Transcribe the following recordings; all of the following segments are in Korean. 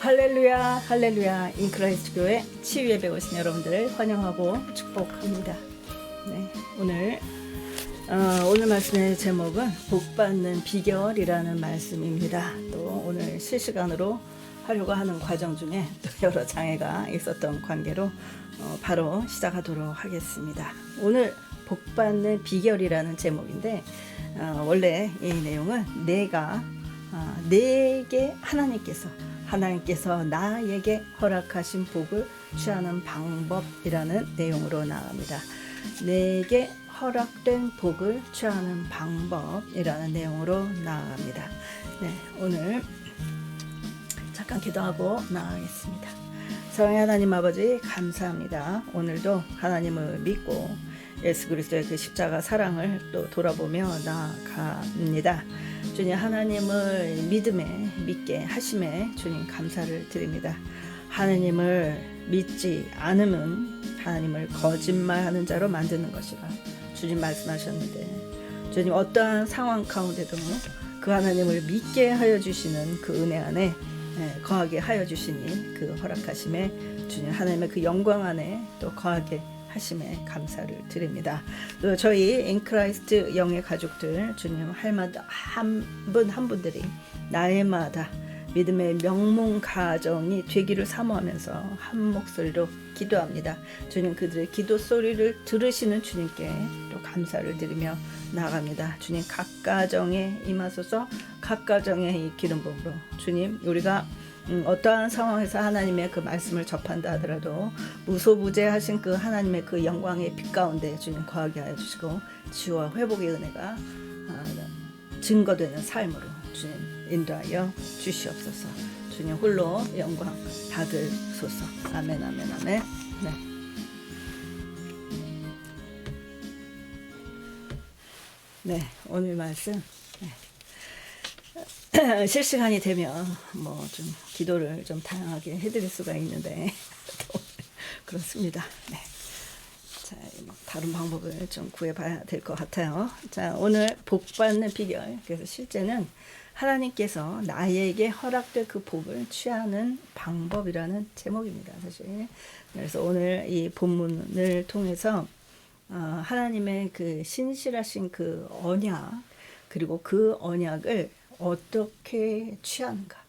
할렐루야, 할렐루야. 인크라이스트 교회 치유예배 오신 여러분들을 환영하고 축복합니다. 네, 오늘 말씀의 제목은 복받는 비결이라는 말씀입니다. 또 오늘 실시간으로 하려고 하는 과정 중에 또 여러 장애가 있었던 관계로 바로 시작하도록 하겠습니다. 오늘 복받는 비결이라는 제목인데 원래 이 내용은 내게 하나님께서 나에게 허락하신 복을 취하는 방법이라는 내용으로 나갑니다. 내게 허락된 복을 취하는 방법이라는 내용으로 나갑니다. 네, 오늘 잠깐 기도하고 나가겠습니다. 사랑의 하나님 아버지 감사합니다. 오늘도 하나님을 믿고 예수 그리스도의 그 십자가 사랑을 또 돌아보며 나아갑니다. 주님, 하나님을 믿게 하심에 주님 감사를 드립니다. 하나님을 믿지 않으면 하나님을 거짓말하는 자로 만드는 것이라 주님 말씀하셨는데, 주님 어떠한 상황 가운데도 그 하나님을 믿게 하여 주시는 그 은혜 안에 거하게 하여 주시니 그 허락하심에 주님 하나님의 그 영광 안에 또 거하게 하심에 감사를 드립니다. 또 저희 인크라이스트 영의 가족들 주님 할마다 한 분들이 날마다 믿음의 명문 가정이 되기를 사모하면서 한 목소리로 기도합니다. 주님, 그들의 기도 소리를 들으시는 주님께 또 감사를 드리며 나아갑니다. 주님, 각 가정에 임하소서. 각 가정의 이 기름 부음으로 주님, 우리가 어떠한 상황에서 하나님의 그 말씀을 접한다 하더라도 무소부재하신 그 하나님의 그 영광의 빛 가운데 주님 거하게 하여 주시고 치유와 회복의 은혜가 증거되는 삶으로 주님 인도하여 주시옵소서. 주님 홀로 영광 받으소서. 아멘, 아멘, 아멘. 네, 오늘 말씀 실시간이 되면 좀 기도를 좀 다양하게 해드릴 수가 있는데 그렇습니다. 네. 자, 다른 방법을 좀 구해봐야 될 것 같아요. 자, 오늘 복받는 비결. 그래서 실제는 하나님께서 나에게 허락될 그 복을 취하는 방법이라는 제목입니다, 사실. 그래서 오늘 이 본문을 통해서 하나님의 그 신실하신 그 언약, 그리고 그 언약을 어떻게 취하는가,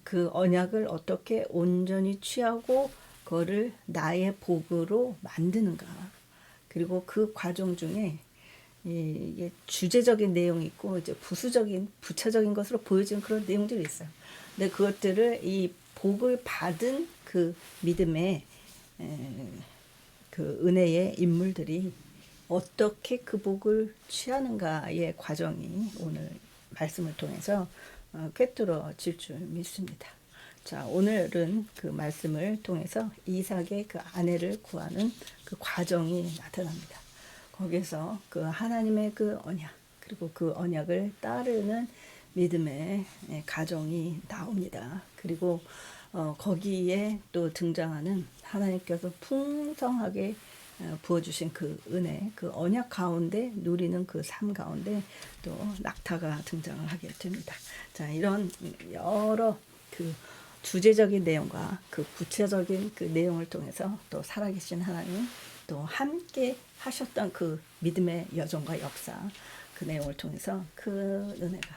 그 언약을 어떻게 온전히 취하고 그거를 나의 복으로 만드는가, 그리고 그 과정 중에 이게 주제적인 내용이 있고 이제 부차적인 것으로 보여지는 그런 내용들이 있어요. 근데 그것들을 이 복을 받은 그 믿음의 그 은혜의 인물들이 어떻게 그 복을 취하는가의 과정이 오늘 말씀을 통해서 꿰뚫어질 줄 믿습니다. 자, 오늘은 그 말씀을 통해서 이삭의 그 아내를 구하는 그 과정이 나타납니다. 거기서 그 하나님의 그 언약, 그리고 그 언약을 따르는 믿음의 가정이 나옵니다. 그리고 거기에 또 등장하는 하나님께서 풍성하게 부어주신 그 은혜, 그 언약 가운데 누리는 그 삶 가운데 또 낙타가 등장을 하게 됩니다. 자, 이런 여러 그 주제적인 내용과 그 구체적인 그 내용을 통해서 또 살아계신 하나님, 또 함께 하셨던 그 믿음의 여정과 역사, 그 내용을 통해서 그 은혜가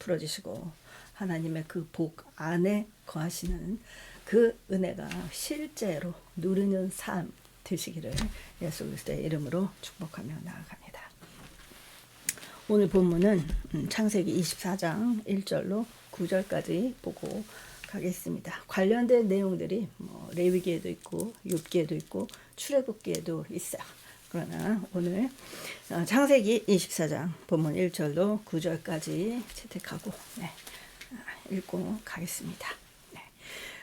풀어지시고 하나님의 그 복 안에 거하시는 그 은혜가 실제로 누리는 삶 되시기를 예수 그리스도의 이름으로 축복하며 나아갑니다. 오늘 본문은 창세기 24장 1절로 9절까지 보고 가겠습니다. 관련된 내용들이 레위기에도 있고 욥기에도 있고 출애굽기에도 있어요. 그러나 오늘 창세기 24장 본문 1절로 9절까지 채택하고 읽고 가겠습니다.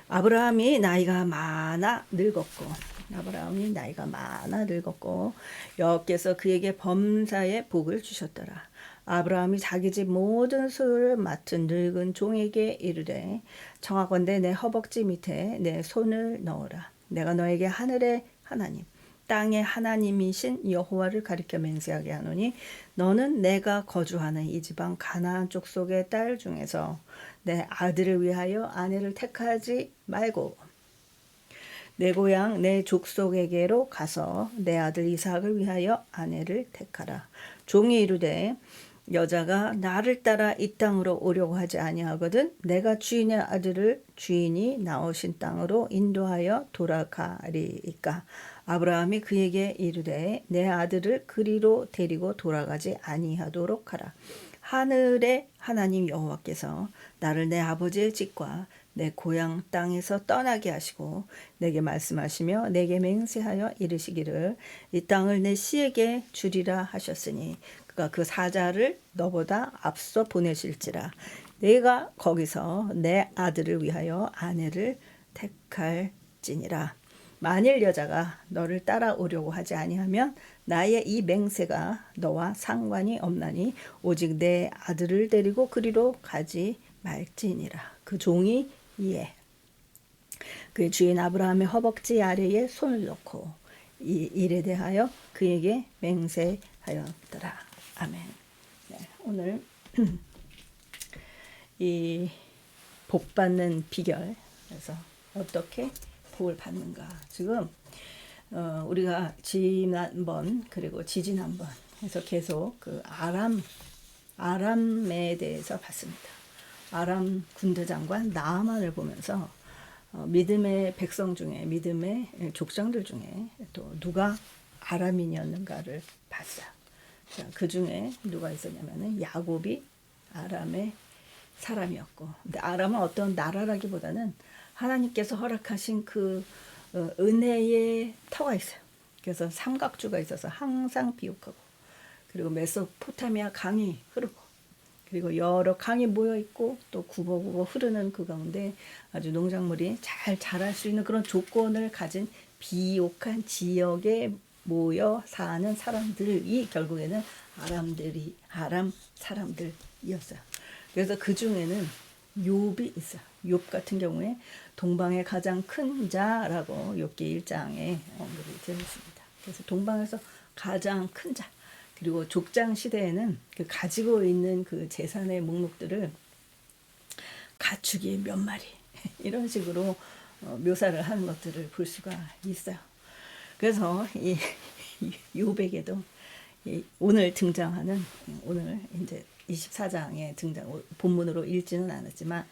아브라함이 나이가 많아 늙었고 여호와께서 그에게 범사의 복을 주셨더라. 아브라함이 자기 집 모든 소유를 맡은 늙은 종에게 이르되 청하건대 내 허벅지 밑에 내 손을 넣어라. 내가 너에게 하늘의 하나님 땅의 하나님이신 여호와를 가리켜 맹세하게 하노니 너는 내가 거주하는 이 지방 가나안 족속의 딸 중에서 내 아들을 위하여 아내를 택하지 말고 내 고향 내 족속에게로 가서 내 아들 이삭을 위하여 아내를 택하라. 종이 이르되 여자가 나를 따라 이 땅으로 오려고 하지 아니하거든 내가 주인의 아들을 주인이 나오신 땅으로 인도하여 돌아가리이까. 아브라함이 그에게 이르되 내 아들을 그리로 데리고 돌아가지 아니하도록 하라. 하늘의 하나님 여호와께서 나를 내 아버지의 집과 내 고향 땅에서 떠나게 하시고 내게 말씀하시며 내게 맹세하여 이르시기를 이 땅을 내 씨에게 주리라 하셨으니 그가 그 사자를 너보다 앞서 보내실지라. 내가 거기서 내 아들을 위하여 아내를 택할지니라. 만일 여자가 너를 따라오려고 하지 아니하면 나의 이 맹세가 너와 상관이 없나니 오직 내 아들을 데리고 그리로 가지 말지니라. 그 종이 이에 그의 주인 아브라함의 허벅지 아래에 손을 놓고 이 일에 대하여 그에게 맹세하였더라. 아멘. 네, 오늘 이 복 받는 비결, 그래서 어떻게 복을 받는가. 지금 우리가 지난번 그리고 지지난번 해서 계속 그 아람에 대해서 봤습니다. 아람 군대장관 나아만을 보면서 믿음의 백성 중에 믿음의 족장들 중에 또 누가 아람인이었는가를 봤어요. 자, 그 중에 누가 있었냐면은 야곱이 아람의 사람이었고, 근데 아람은 어떤 나라라기보다는 하나님께서 허락하신 그 은혜의 터가 있어요. 그래서 삼각주가 있어서 항상 비옥하고, 그리고 메소포타미아 강이 흐르고, 그리고 여러 강이 모여 있고 또 굽어굽어 흐르는 그 가운데 아주 농작물이 잘 자랄 수 있는 그런 조건을 가진 비옥한 지역에 모여 사는 사람들이 결국에는 아람 사람들이었어요. 그래서 그 중에는 욥이 있어요. 욥 같은 경우에 동방의 가장 큰 자라고 욥기 1장에 언급이 되어 있습니다. 그래서 동방에서 가장 큰 자. 그리고 족장 시대에는 그 가지고 있는 그 재산의 목록들을 가축이 몇 마리 이런 식으로 묘사를 하는 것들을 볼 수가 있어요. 그래서 이 욥에게도 오늘 등장하는 오늘 이제 24장에 본문으로 읽지는 않았지만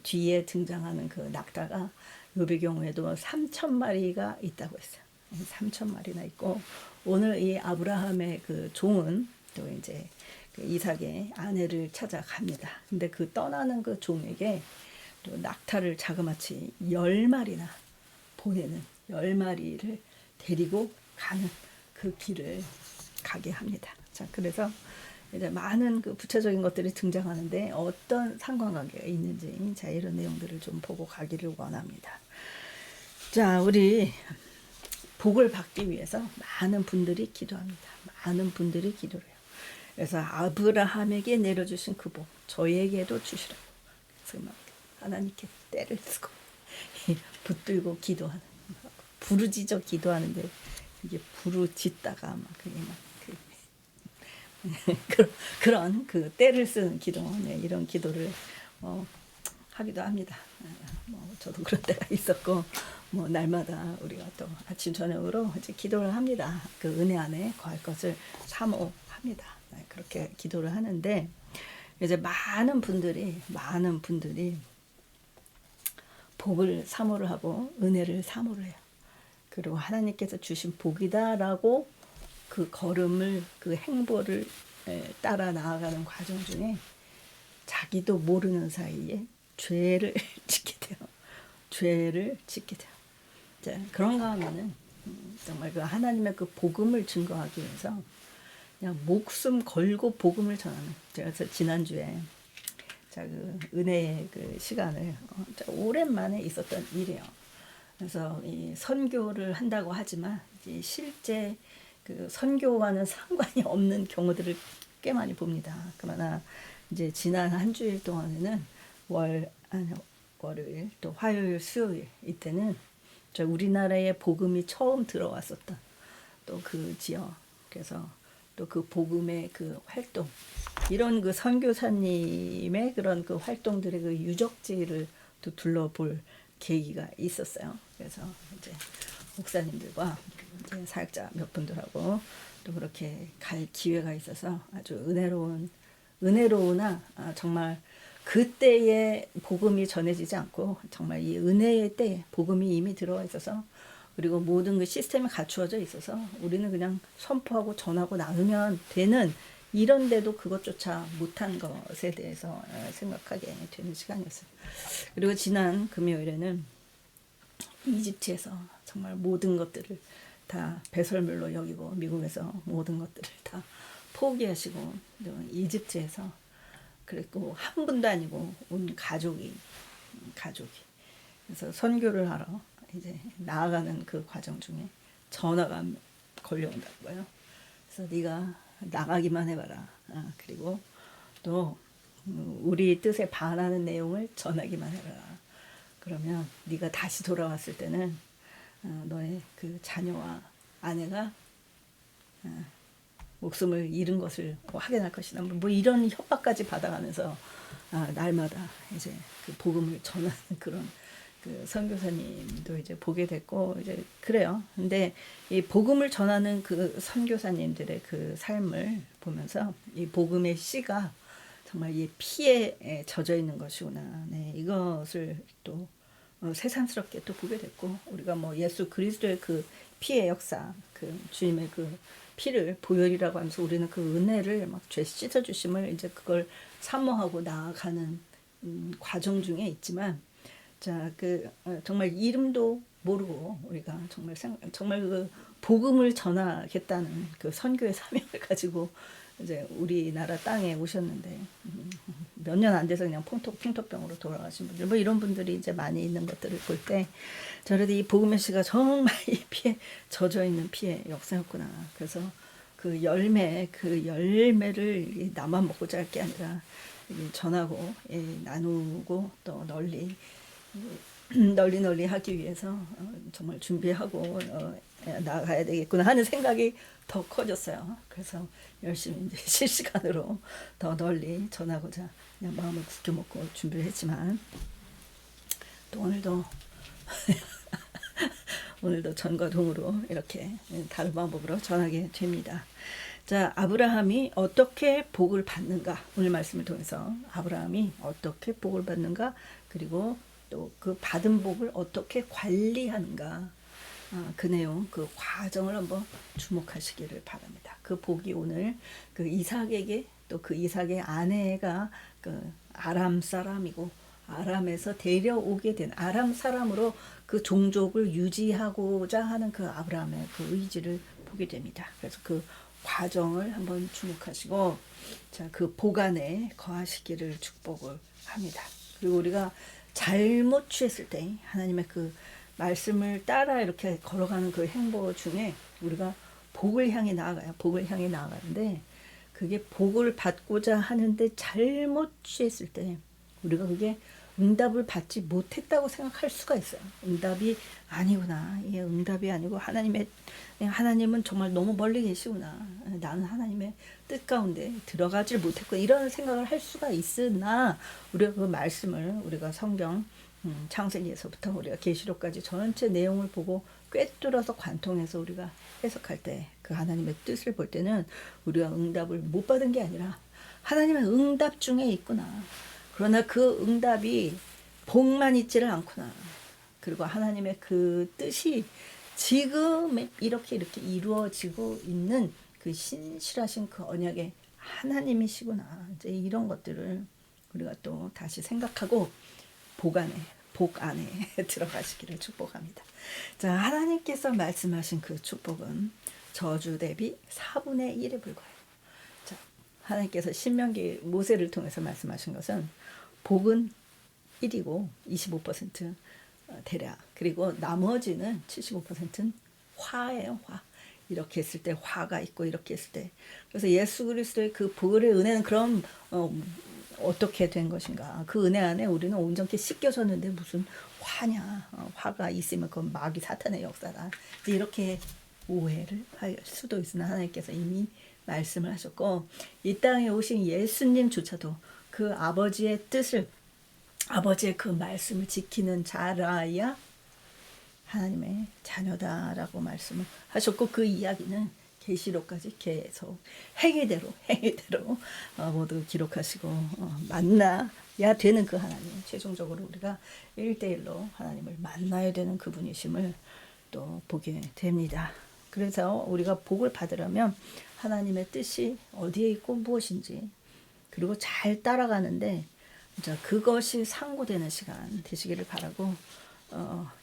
뒤에 등장하는 그 낙타가 욥의 경우에도 3,000마리가 있다고 했어요. 3,000마리나 있고 오늘 이 아브라함의 그 종은 또 이제 그 이삭의 아내를 찾아갑니다. 근데 그 떠나는 그 종에게 또 낙타를 자그마치 10마리나 보내는 10마리를 데리고 가는 그 길을 가게 합니다. 자, 그래서 이제 많은 그 구체적인 것들이 등장하는데 어떤 상관관계가 있는지 자 이런 내용들을 좀 보고 가기를 원합니다. 자, 우리 복을 받기 위해서 많은 분들이 기도합니다. 많은 분들이 기도를 해요. 그래서 아브라함에게 내려주신 그 복 저에게도 주시라고. 그래서 막 하나님께 때를 쓰고 붙들고 기도하는, 부르짖어 기도하는데 이게 부르짖다가 막 그게 막 그런 그 때를 쓰는 기도, 네, 이런 기도를 하기도 합니다. 저도 그런 때가 있었고, 날마다 우리가 또 아침 저녁으로 이제 기도를 합니다. 그 은혜 안에 거할 것을 사모합니다. 네, 그렇게 기도를 하는데 이제 많은 분들이 복을 사모를 하고 은혜를 사모를 해요. 그리고 하나님께서 주신 복이다라고 그 걸음을, 그 행보를 따라 나아가는 과정 중에 자기도 모르는 사이에 죄를 짓게 돼요. 죄를 짓게 돼요. 자, 그런가 하면은 정말 그 하나님의 그 복음을 증거하기 위해서 그냥 목숨 걸고 복음을 전하는. 제가 지난주에 그 은혜의 그 시간을 오랜만에 있었던 일이에요. 그래서 이 선교를 한다고 하지만 이제 실제 그 선교와는 상관이 없는 경우들을 꽤 많이 봅니다. 그러나 이제 지난 한 주일 동안에는 월요일 또 화요일 수요일 이때는 우리나라에 복음이 처음 들어왔었던 또 그 지역, 그래서 또 그 복음의 그 활동, 이런 그 선교사님의 그런 그 활동들의 그 유적지를 또 둘러볼 계기가 있었어요. 그래서 이제 목사님들과 이제 사역자 몇 분들하고 또 그렇게 갈 기회가 있어서 아주 은혜로우나 정말 그때의 복음이 전해지지 않고 정말 이 은혜의 때 복음이 이미 들어와 있어서, 그리고 모든 그 시스템이 갖추어져 있어서 우리는 그냥 선포하고 전하고 나누면 되는, 이런데도 그것조차 못한 것에 대해서 생각하게 되는 시간이었어요. 그리고 지난 금요일에는 이집트에서 정말 모든 것들을 다 배설물로 여기고 미국에서 모든 것들을 다 포기하시고 이집트에서, 그리고 한 분도 아니고 온 가족이 그래서 선교를 하러 이제 나아가는 그 과정 중에 전화가 걸려온다고요. 그래서 네가 나가기만 해봐라. 그리고 또 우리 뜻에 반하는 내용을 전하기만 해봐라. 그러면 네가 다시 돌아왔을 때는 너의 그 자녀와 아내가 목숨을 잃은 것을 확인할 것이다. 뭐 이런 협박까지 받아가면서 날마다 이제 그 복음을 전하는 그런 그 선교사님도 이제 보게 됐고, 이제 그래요. 근데 이 복음을 전하는 그 선교사님들의 그 삶을 보면서 이 복음의 씨가 정말 이 피에 젖어 있는 것이구나. 네, 이것을 또 새삼스럽게 또 보게 됐고, 우리가 뭐 예수 그리스도의 그 피의 역사, 그 주님의 그 피를 보혈이라고 하면서 우리는 그 은혜를 막 죄 씻어 주심을 이제 그걸 사모하고 나아가는 과정 중에 있지만, 자, 정말 이름도 모르고 우리가 정말 그 복음을 전하겠다는 그 선교의 사명을 가지고 이제 우리나라 땅에 오셨는데 몇 년 안 돼서 그냥 풍토병으로 돌아가신 분들, 뭐 이런 분들이 이제 많이 있는 것들을 볼 때 저래도 이 복음의 씨가 정말 이 피에 젖어 있는 피의 역사였구나. 그래서 그 열매를 나만 먹고자 할 게 아니라 전하고 나누고 또 널리 하기 위해서 정말 준비하고 나가야 되겠구나 하는 생각이 더 커졌어요. 그래서 열심히 이제 실시간으로 더 널리 전하고자 그냥 마음을 굳게 먹고 준비를 했지만, 또 오늘도 전과 동으로 이렇게 다른 방법으로 전하게 됩니다. 자, 아브라함이 어떻게 복을 받는가, 오늘 말씀을 통해서 아브라함이 어떻게 복을 받는가, 그리고 또 그 받은 복을 어떻게 관리하는가, 그 내용, 그 과정을 한번 주목하시기를 바랍니다. 그 복이 오늘 그 이삭에게, 또 그 이삭의 아내가 그 아람 사람이고 아람에서 데려오게 된 아람 사람으로 그 종족을 유지하고자 하는 그 아브라함의 그 의지를 보게 됩니다. 그래서 그 과정을 한번 주목하시고, 자, 그 복 안에 거하시기를 축복을 합니다. 그리고 우리가 잘못 취했을 때 하나님의 그 말씀을 따라 이렇게 걸어가는 그 행보 중에 우리가 복을 향해 나아가요. 복을 향해 나아가는데, 그게 복을 받고자 하는데 잘못 취했을 때 우리가 그게 응답을 받지 못했다고 생각할 수가 있어요. 응답이 아니구나. 이게 응답이 아니고 하나님은 정말 너무 멀리 계시구나. 나는 하나님의 뜻 가운데 들어가질 못했고, 이런 생각을 할 수가 있으나, 우리가 그 말씀을 우리가 성경 창세기에서부터 우리가 계시록까지 전체 내용을 보고 꿰뚫어서 관통해서 우리가 해석할 때 그 하나님의 뜻을 볼 때는 우리가 응답을 못 받은 게 아니라 하나님의 응답 중에 있구나. 그러나 그 응답이 복만 있지를 않구나. 그리고 하나님의 그 뜻이 지금 이렇게 이루어지고 있는 그 신실하신 그 언약의 하나님이시구나. 이제 이런 것들을 우리가 또 다시 생각하고 복 안에 들어가시기를 축복합니다. 자, 하나님께서 말씀하신 그 축복은 저주 대비 4분의 1에 불과해요. 자, 하나님께서 신명기 모세를 통해서 말씀하신 것은 복은 1이고 25% 대략, 그리고 나머지는 75%는 화예요. 화. 이렇게 했을 때 화가 있고, 이렇게 했을 때. 그래서 예수 그리스도의 그 복의 은혜는 그럼 어떻게 된 것인가? 그 은혜 안에 우리는 온전히 씻겨졌는데 무슨 화냐? 화가 있으면 그건 마귀 사탄의 역사다. 이렇게 오해를 할 수도 있으나 하나님께서 이미 말씀을 하셨고 이 땅에 오신 예수님조차도 그 아버지의 뜻을 아버지의 그 말씀을 지키는 자라야 하나님의 자녀다라고 말씀을 하셨고 그 이야기는 계시록까지 계속 행위대로 모두 기록하시고 만나야 되는 그 하나님 최종적으로 우리가 1대1로 하나님을 만나야 되는 그분이심을 또 보게 됩니다. 그래서 우리가 복을 받으려면 하나님의 뜻이 어디에 있고 무엇인지 그리고 잘 따라가는데 그것이 상고되는 시간 되시기를 바라고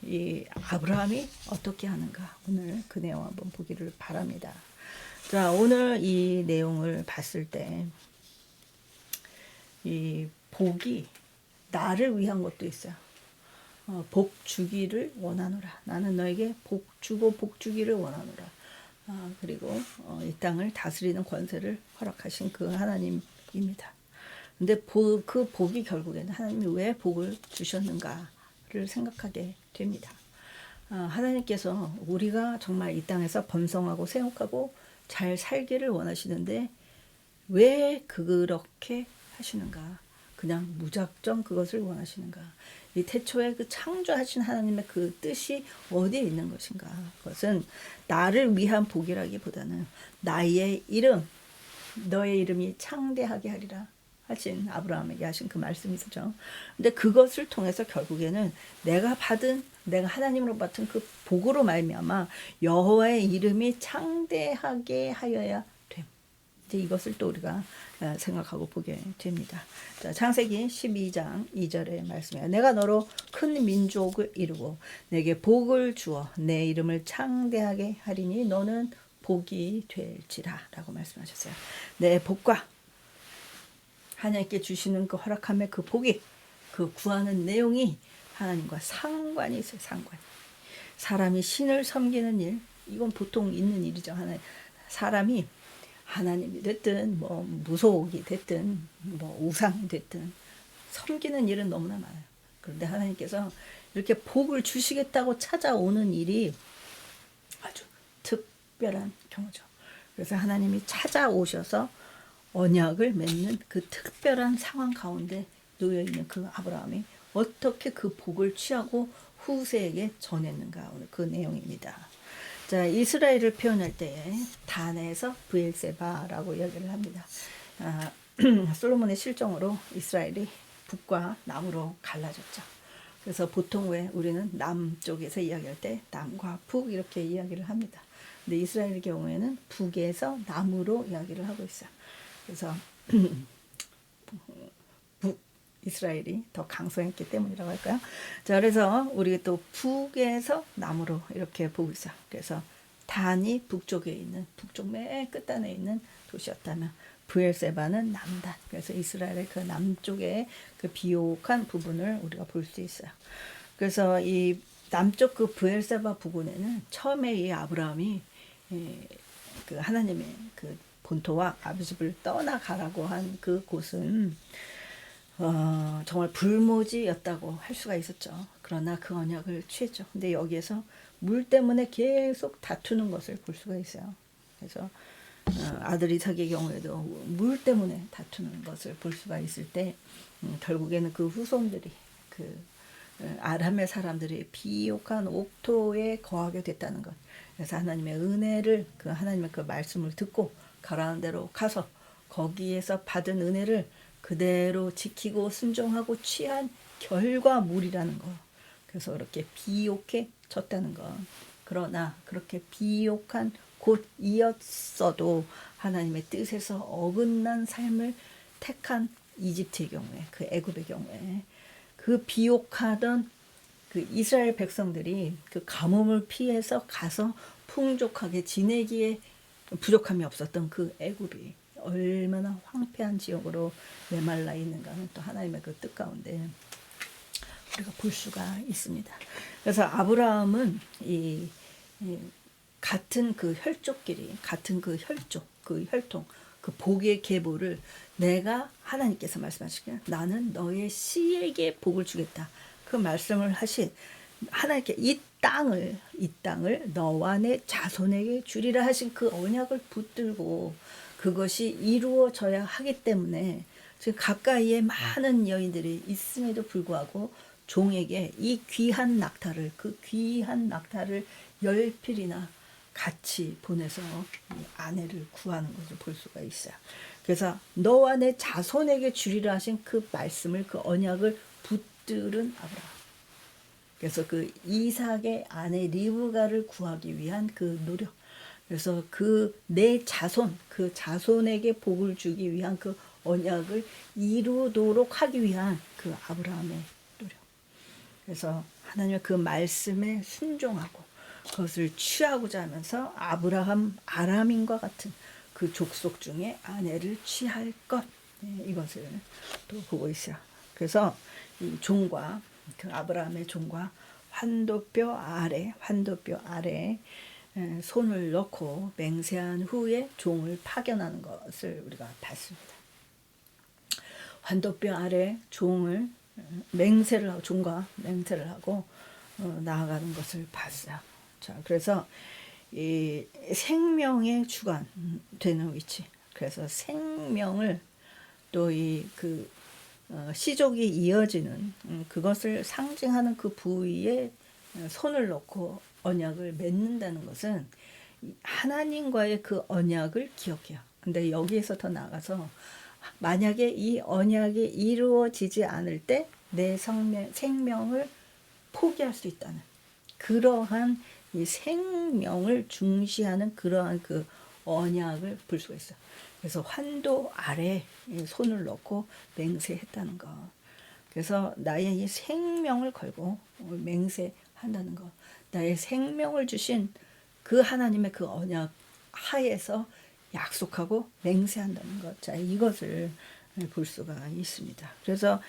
이 아브라함이 어떻게 하는가 오늘 그 내용 한번 보기를 바랍니다. 자, 오늘 이 내용을 봤을 때 이 복이 나를 위한 것도 있어요. 복 주기를 원하노라. 나는 너에게 복 주고 복 주기를 원하노라. 그리고 이 땅을 다스리는 권세를 허락하신 그 하나님입니다. 근데 그 복이 결국에는 하나님이 왜 복을 주셨는가를 생각하게 됩니다. 하나님께서 우리가 정말 이 땅에서 번성하고 생육하고 잘 살기를 원하시는데 왜 그렇게 하시는가? 그냥 무작정 그것을 원하시는가? 이 태초에 그 창조하신 하나님의 그 뜻이 어디에 있는 것인가? 그것은 나를 위한 복이라기보다는 나의 이름, 너의 이름이 창대하게 하리라 하신 아브라함에게 하신 그 말씀이 있었죠. 근데 그것을 통해서 결국에는 내가 하나님으로 받은 그 복으로 말미암아 여호와의 이름이 창대하게 하여야 됨. 이제 이것을 또 우리가 생각하고 보게 됩니다. 자, 창세기 12장 2절의 말씀이에요. 내가 너로 큰 민족을 이루고 내게 복을 주어 내 이름을 창대하게 하리니 너는 복이 될지라 라고 말씀하셨어요. 내 복과 하나님께 주시는 그 허락함의 그 복이 그 구하는 내용이 하나님과 상관이 있어요. 상관. 사람이 신을 섬기는 일 이건 보통 있는 일이죠. 사람이 하나님이 됐든 뭐 무속이 됐든 뭐 우상이 됐든 섬기는 일은 너무나 많아요. 그런데 하나님께서 이렇게 복을 주시겠다고 찾아오는 일이 아주 특별한 경우죠. 그래서 하나님이 찾아오셔서 언약을 맺는 그 특별한 상황 가운데 놓여있는 그 아브라함이 어떻게 그 복을 취하고 후세에게 전했는가 오늘 그 내용입니다. 자, 이스라엘을 표현할 때에 단에서 브엘세바라고 이야기를 합니다. 솔로몬의 실정으로 이스라엘이 북과 남으로 갈라졌죠. 그래서 보통 왜 우리는 남쪽에서 이야기할 때 남과 북 이렇게 이야기를 합니다. 근데 이스라엘의 경우에는 북에서 남으로 이야기를 하고 있어요. 그래서 이스라엘이 더 강성했기 때문이라고 할까요? 자, 그래서 우리가 또 북에서 남으로 이렇게 보고 있어요. 그래서 단이 북쪽에 있는 북쪽 맨 끝단에 있는 도시였다면 브엘세바는 남단. 그래서 이스라엘의 그 남쪽의 그 비옥한 부분을 우리가 볼 수 있어요. 그래서 이 남쪽 그 브엘세바 부근에는 처음에 이 아브라함이 그 하나님의 그 본토와 아비집을 떠나가라고 한 그 곳은 정말 불모지였다고 할 수가 있었죠. 그러나 그 언약을 취했죠. 근데 여기에서 물 때문에 계속 다투는 것을 볼 수가 있어요. 그래서 아들 이삭의 경우에도 물 때문에 다투는 것을 볼 수가 있을 때 결국에는 그 후손들이 그 아람의 사람들이 비옥한 옥토에 거하게 됐다는 것. 그래서 하나님의 은혜를 그 하나님의 그 말씀을 듣고 가라는 대로 가서 거기에서 받은 은혜를 그대로 지키고 순종하고 취한 결과물이라는 거. 그래서 그렇게 비옥해졌다는 거. 그러나 그렇게 비옥한 곳이었어도 하나님의 뜻에서 어긋난 삶을 택한 이집트의 경우에, 그 애굽의 경우에 그 비옥하던 그 이스라엘 백성들이 그 가뭄을 피해서 가서 풍족하게 지내기에 부족함이 없었던 그 애굽이 얼마나 황폐한 지역으로 메말라 있는가는 또 하나님의 그 뜻 가운데 우리가 볼 수가 있습니다. 그래서 아브라함은 이 같은 그 혈족끼리 같은 그 혈족, 그 혈통, 그 복의 계보를 내가 하나님께서 말씀하시기를 나는 너의 씨에게 복을 주겠다. 그 말씀을 하신 하나님께 이 땅을 너와 내 자손에게 주리라 하신 그 언약을 붙들고 그것이 이루어져야 하기 때문에 지금 가까이에 많은 여인들이 있음에도 불구하고 종에게 이 귀한 낙타를, 그 귀한 낙타를 10필이나 같이 보내서 이 아내를 구하는 것을 볼 수가 있어요. 그래서 너와 내 자손에게 주리라 하신 그 말씀을, 그 언약을 붙들은 아브라함. 그래서 그 이삭의 아내 리브가를 구하기 위한 그 노력. 그래서 그 내 자손, 그 자손에게 복을 주기 위한 그 언약을 이루도록 하기 위한 그 아브라함의 노력. 그래서 하나님의 그 말씀에 순종하고 그것을 취하고자 하면서 아브라함 아람인과 같은 그 족속 중에 아내를 취할 것, 이것을 또 보고 있어요. 그래서 이 종과 그 아브라함의 종과 환도뼈 아래 손을 넣고 맹세한 후에 종을 파견하는 것을 우리가 봤습니다. 환도뼈 아래 종을 맹세를 하고, 종과 맹세를 하고 나아가는 것을 봤어요. 자, 그래서 이 생명의 주관 되는 위치. 그래서 생명을 또 이 그 시족이 이어지는 그것을 상징하는 그 부위에 손을 넣고 언약을 맺는다는 것은 하나님과의 그 언약을 기억해요. 근데 여기에서 더 나아가서 만약에 이 언약이 이루어지지 않을 때 내 생명을 포기할 수 있다는 그러한 이 생명을 중시하는 그러한 그 언약을 볼 수가 있어요. 그래서 환도 아래 손을 넣고 맹세했다는 것. 그래서 나의 이 생명을 걸고 맹세한다는 것. 나의 생명을 주신 그 하나님의 그 언약 하에서 약속하고 맹세한다는 것. 자, 이것을 볼 수가 있습니다. 그래서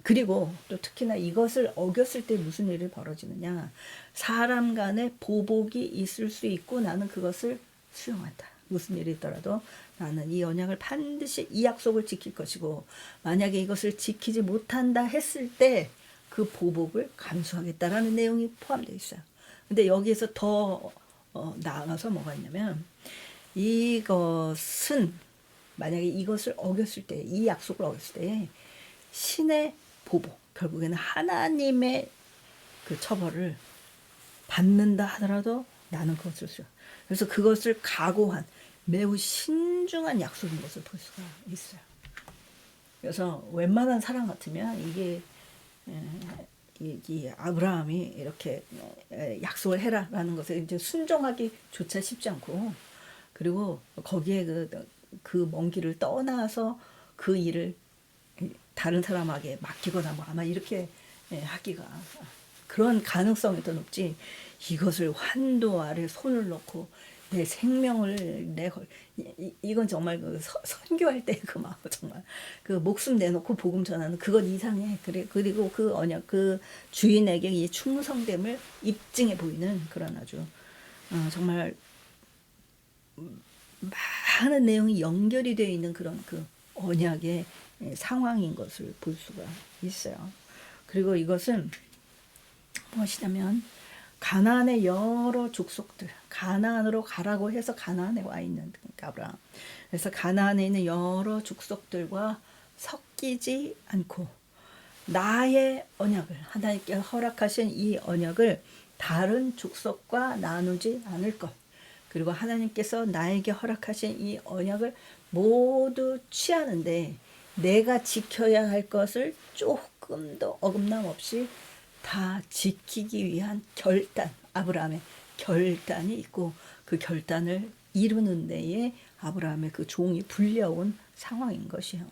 그리고 또 특히나 이것을 어겼을 때 무슨 일이 벌어지느냐. 사람 간에 보복이 있을 수 있고 나는 그것을 수용한다. 무슨 일이 있더라도 나는 이 언약을 반드시 이 약속을 지킬 것이고 만약에 이것을 지키지 못한다 했을 때 그 보복을 감수하겠다라는 내용이 포함되어 있어요. 근데 여기에서 더 나아가서 뭐가 있냐면 이것은 만약에 이것을 어겼을 때, 이 약속을 어겼을 때 신의 보복, 결국에는 하나님의 그 처벌을 받는다 하더라도 나는 그것을 수용. 그래서 그것을 각오한 매우 신중한 약속인 것을 볼 수가 있어요. 그래서 웬만한 사람 같으면 이 아브라함이 이렇게 약속을 해라라는 것에 이제 순종하기조차 쉽지 않고, 그리고 거기에 그 먼 길을 떠나서 그 일을 다른 사람에게 맡기거나 뭐 아마 이렇게 하기가 그런 가능성이 더 높지. 이것을 환도 아래 손을 넣고 내 생명을 이건 정말 그 선교할 때 그 마음, 정말 그 목숨 내놓고 복음 전하는 그것 이상해. 그리고 그 언약, 그 주인에게 이 충성됨을 입증해 보이는 그런 아주 정말 많은 내용이 연결이 되어 있는 그런 그 언약의 상황인 것을 볼 수가 있어요. 그리고 이것은 무엇이냐면 가나안의 여러 족속들, 가나안으로 가라고 해서 가나안에 와 있는 아브라함. 그래서 가나안에 있는 여러 족속들과 섞이지 않고 나의 언약을, 하나님께 허락하신 이 언약을 다른 족속과 나누지 않을 것. 그리고 하나님께서 나에게 허락하신 이 언약을 모두 취하는데 내가 지켜야 할 것을 조금도 어긋남 없이 다 지키기 위한 결단, 아브라함의 결단이 있고 그 결단을 이루는 데에 아브라함의 그 종이 불려온 상황인 것이요.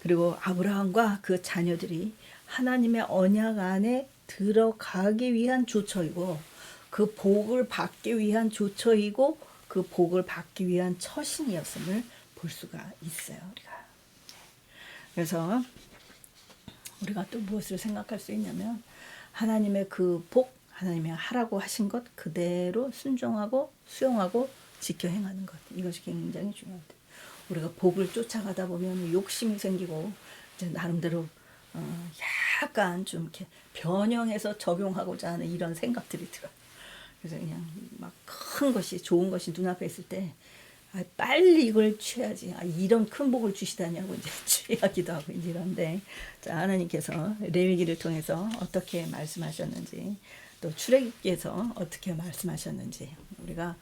그리고 아브라함과 그 자녀들이 하나님의 언약 안에 들어가기 위한 조처이고 그 복을 받기 위한 조처이고 그 복을 받기 위한 처신이었음을 볼 수가 있어요. 그래서 우리가 또 무엇을 생각할 수 있냐면 하나님의 그 복, 하나님의 하라고 하신 것 그대로 순종하고 수용하고 지켜 행하는 것. 이것이 굉장히 중요합니다. 우리가 복을 쫓아가다 보면 욕심이 생기고 이제 나름대로 약간 좀 이렇게 변형해서 적용하고자 하는 이런 생각들이 들어요. 그래서 그냥 막 큰 것이 좋은 것이 눈앞에 있을 때 빨리 이걸 취해야지. 이런 큰 복을 주시다냐고 이제 취하기도 하고 이제 이런데, 자, 하나님께서 레위기를 통해서 어떻게 말씀하셨는지, 또 출애굽기에서 어떻게 말씀하셨는지, 우리가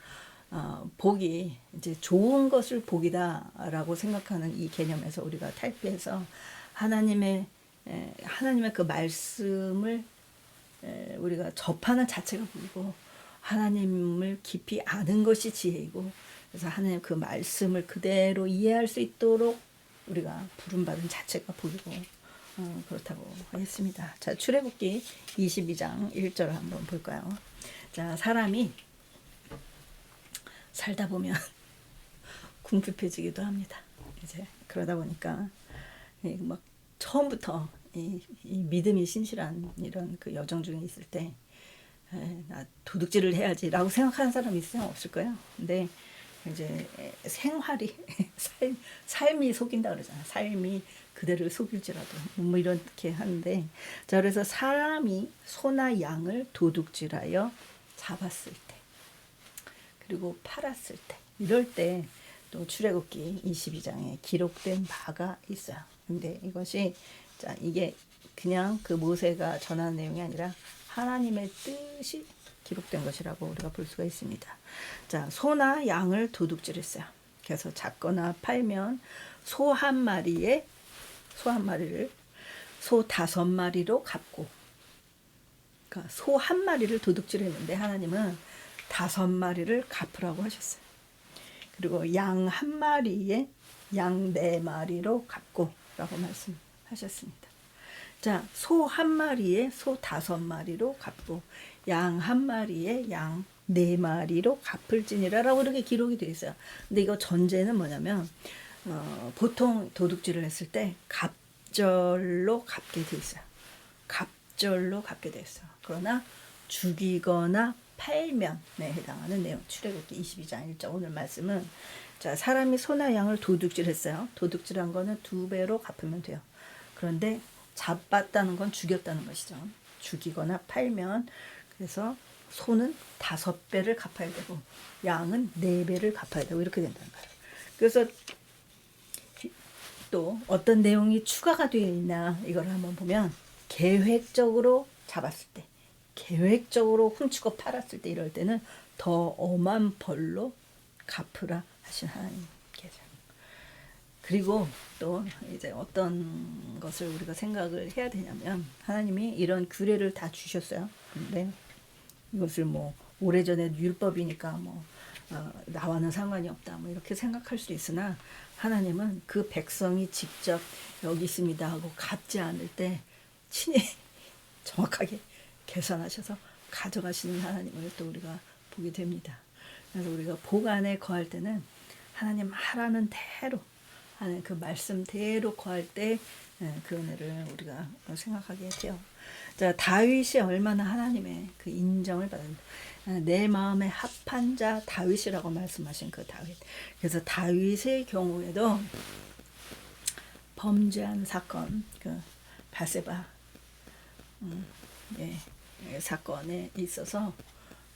복이 이제 좋은 것을 복이다라고 생각하는 이 개념에서 우리가 탈피해서 하나님의 그 말씀을 우리가 접하는 자체가 복이고, 하나님을 깊이 아는 것이 지혜이고, 그래서 하나님 그 말씀을 그대로 이해할 수 있도록 우리가 부름받은 자체가 복이고, 그렇다고 했습니다. 자, 출애굽기 22장 1절 한번 볼까요? 자, 사람이 살다 보면 궁핍해지기도 합니다. 이제 그러다 보니까 막 처음부터 이 믿음이 신실한 이런 그 여정 중에 있을 때, 나 도둑질을 해야지라고 생각하는 사람이 있어요? 없을 거예요. 근데 이제 생활이 삶이 속인다 그러잖아요. 삶이 그대를 속일지라도 뭐 이렇게 하는데, 자, 그래서 사람이 소나 양을 도둑질하여 잡았을 때, 그리고 팔았을 때, 이럴 때 또 출애굽기 22장에 기록된 바가 있어요. 근데 이것이, 자, 이게 그냥 그 모세가 전한 내용이 아니라 하나님의 뜻이 기록된 것이라고 우리가 볼 수가 있습니다. 자, 소나 양을 도둑질했어요. 그래서 잡거나 팔면 소 한 마리를 소 5마리로 갚고, 그러니까 소 한 마리를 도둑질했는데 하나님은 5마리를 갚으라고 하셨어요. 그리고 양 한 마리에 양 4마리로 갚고 라고 말씀하셨습니다. 자, 소 한 마리에 소 5마리로 갚고 양 한 마리에 양 4마리로 갚을지니라라고 이렇게 기록이 되어 있어요. 근데 이거 전제는 뭐냐면 보통 도둑질을 했을 때 갑절로 갚게 돼 있어요. 갑절로 갚게 돼 있어요. 그러나 죽이거나 팔면에 해당하는 내용, 출애굽기 22장 1절. 오늘 말씀은, 자, 사람이 소나 양을 도둑질했어요. 도둑질한 거는 2배로 갚으면 돼요. 그런데 잡았다는 건 죽였다는 것이죠. 죽이거나 팔면, 그래서 소는 5배를 갚아야 되고 양은 4배를 갚아야 되고 이렇게 된다는 거예요. 그래서 또 어떤 내용이 추가가 되어 있나 이걸 한번 보면, 계획적으로 잡았을 때, 계획적으로 훔치고 팔았을 때, 이럴 때는 더 엄한 벌로 갚으라 하신 하나님께서. 그리고 또 이제 어떤 것을 우리가 생각을 해야 되냐면, 하나님이 이런 규례를 다 주셨어요. 근데 이것을 뭐 오래전에 율법이니까 뭐 나와는 상관이 없다 뭐 이렇게 생각할 수 있으나, 하나님은 그 백성이 직접 여기 있습니다 하고 갚지 않을 때 친히 정확하게 계산하셔서 가져가시는 하나님을 또 우리가 보게 됩니다. 그래서 우리가 복 안에 거할 때는 하나님 하라는 대로, 하나님 그 말씀대로 거할 때 그 은혜를 우리가 생각하게 돼요. 자, 다윗이 얼마나 하나님의 그 인정을 받았는데, 내 마음에 합한 자 다윗이라고 말씀하신 그 다윗. 그래서 다윗의 경우에도 범죄한 사건, 그 바세바 사건에 있어서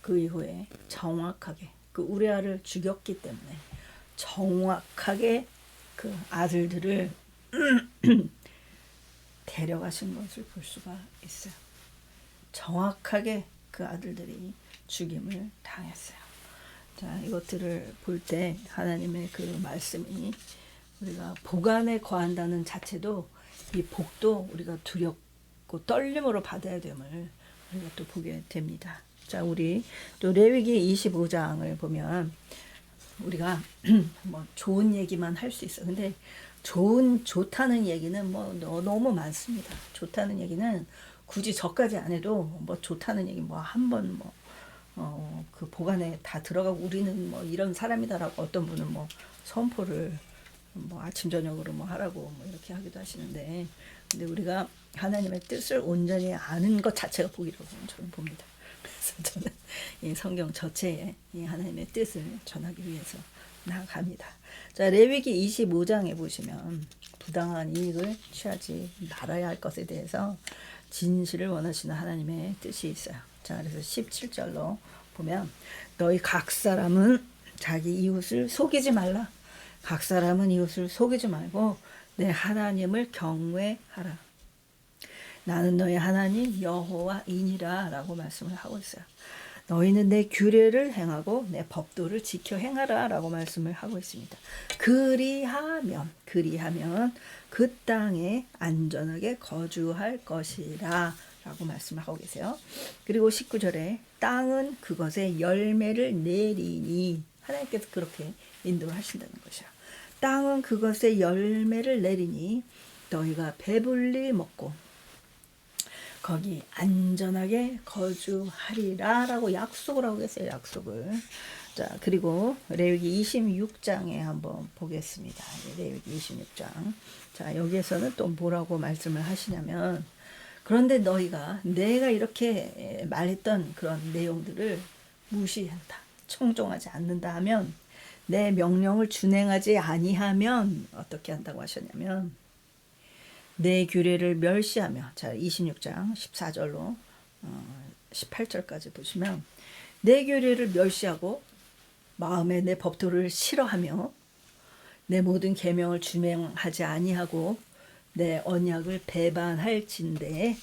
그 이후에 정확하게 그 우리아를 죽였기 때문에 정확하게 그 아들들을 데려가신 것을 볼 수가 있어요. 정확하게 그 아들들이 죽임을 당했어요. 자, 이것들을 볼 때 하나님의 그 말씀이, 우리가 복 안에 거한다는 자체도, 이 복도 우리가 두렵고 떨림으로 받아야 됨을 우리가 또 보게 됩니다. 자, 우리 또 레위기 25장을 보면 우리가 뭐 좋은 얘기만 할 수 있어. 근데 좋다는 얘기는 뭐 너무 많습니다. 좋다는 얘기는 굳이 저까지 안 해도 뭐 좋다는 얘기 뭐 한 번 그 보관에 다 들어가고, 우리는 뭐 이런 사람이다라고 어떤 분은 뭐 선포를 뭐 아침 저녁으로 뭐 하라고 뭐 이렇게 하기도 하시는데, 근데 우리가 하나님의 뜻을 온전히 아는 것 자체가 복이라고 저는 봅니다. 그래서 저는 이 성경 전체에 이 하나님의 뜻을 전하기 위해서 나아갑니다. 자, 레위기 25장에 보시면 부당한 이익을 취하지 말아야 할 것에 대해서 진실을 원하시는 하나님의 뜻이 있어요. 자, 그래서 17절로 보면 너희 각 사람은 자기 이웃을 속이지 말라. 각 사람은 이웃을 속이지 말고 내 하나님을 경외하라. 나는 너희 하나님 여호와이니라 라고 말씀을 하고 있어요. 너희는 내 규례를 행하고 내 법도를 지켜 행하라 라고 말씀을 하고 있습니다. 그리하면 그 땅에 안전하게 거주할 것이라 라고 말씀을 하고 계세요. 그리고 19절에 땅은 그것의 열매를 내리니, 하나님께서 그렇게 인도를 하신다는 것이야. 땅은 그것의 열매를 내리니 너희가 배불리 먹고 거기 안전하게 거주하리라 라고 약속을 하고 계세요. 약속을. 자, 그리고 레위기 26장에 한번 보겠습니다. 레위기 26장. 자, 여기에서는 또 뭐라고 말씀을 하시냐면, 그런데 너희가 내가 이렇게 말했던 그런 내용들을 무시한다, 청종하지 않는다 하면, 내 명령을 준행하지 아니하면 어떻게 한다고 하셨냐면, 내 규례를 멸시하며, 자 26장 14절로 18절까지 보시면, 내 규례를 멸시하고 마음에 내 법도를 싫어하며 내 모든 계명을 준행하지 아니하고 내 언약을 배반할진대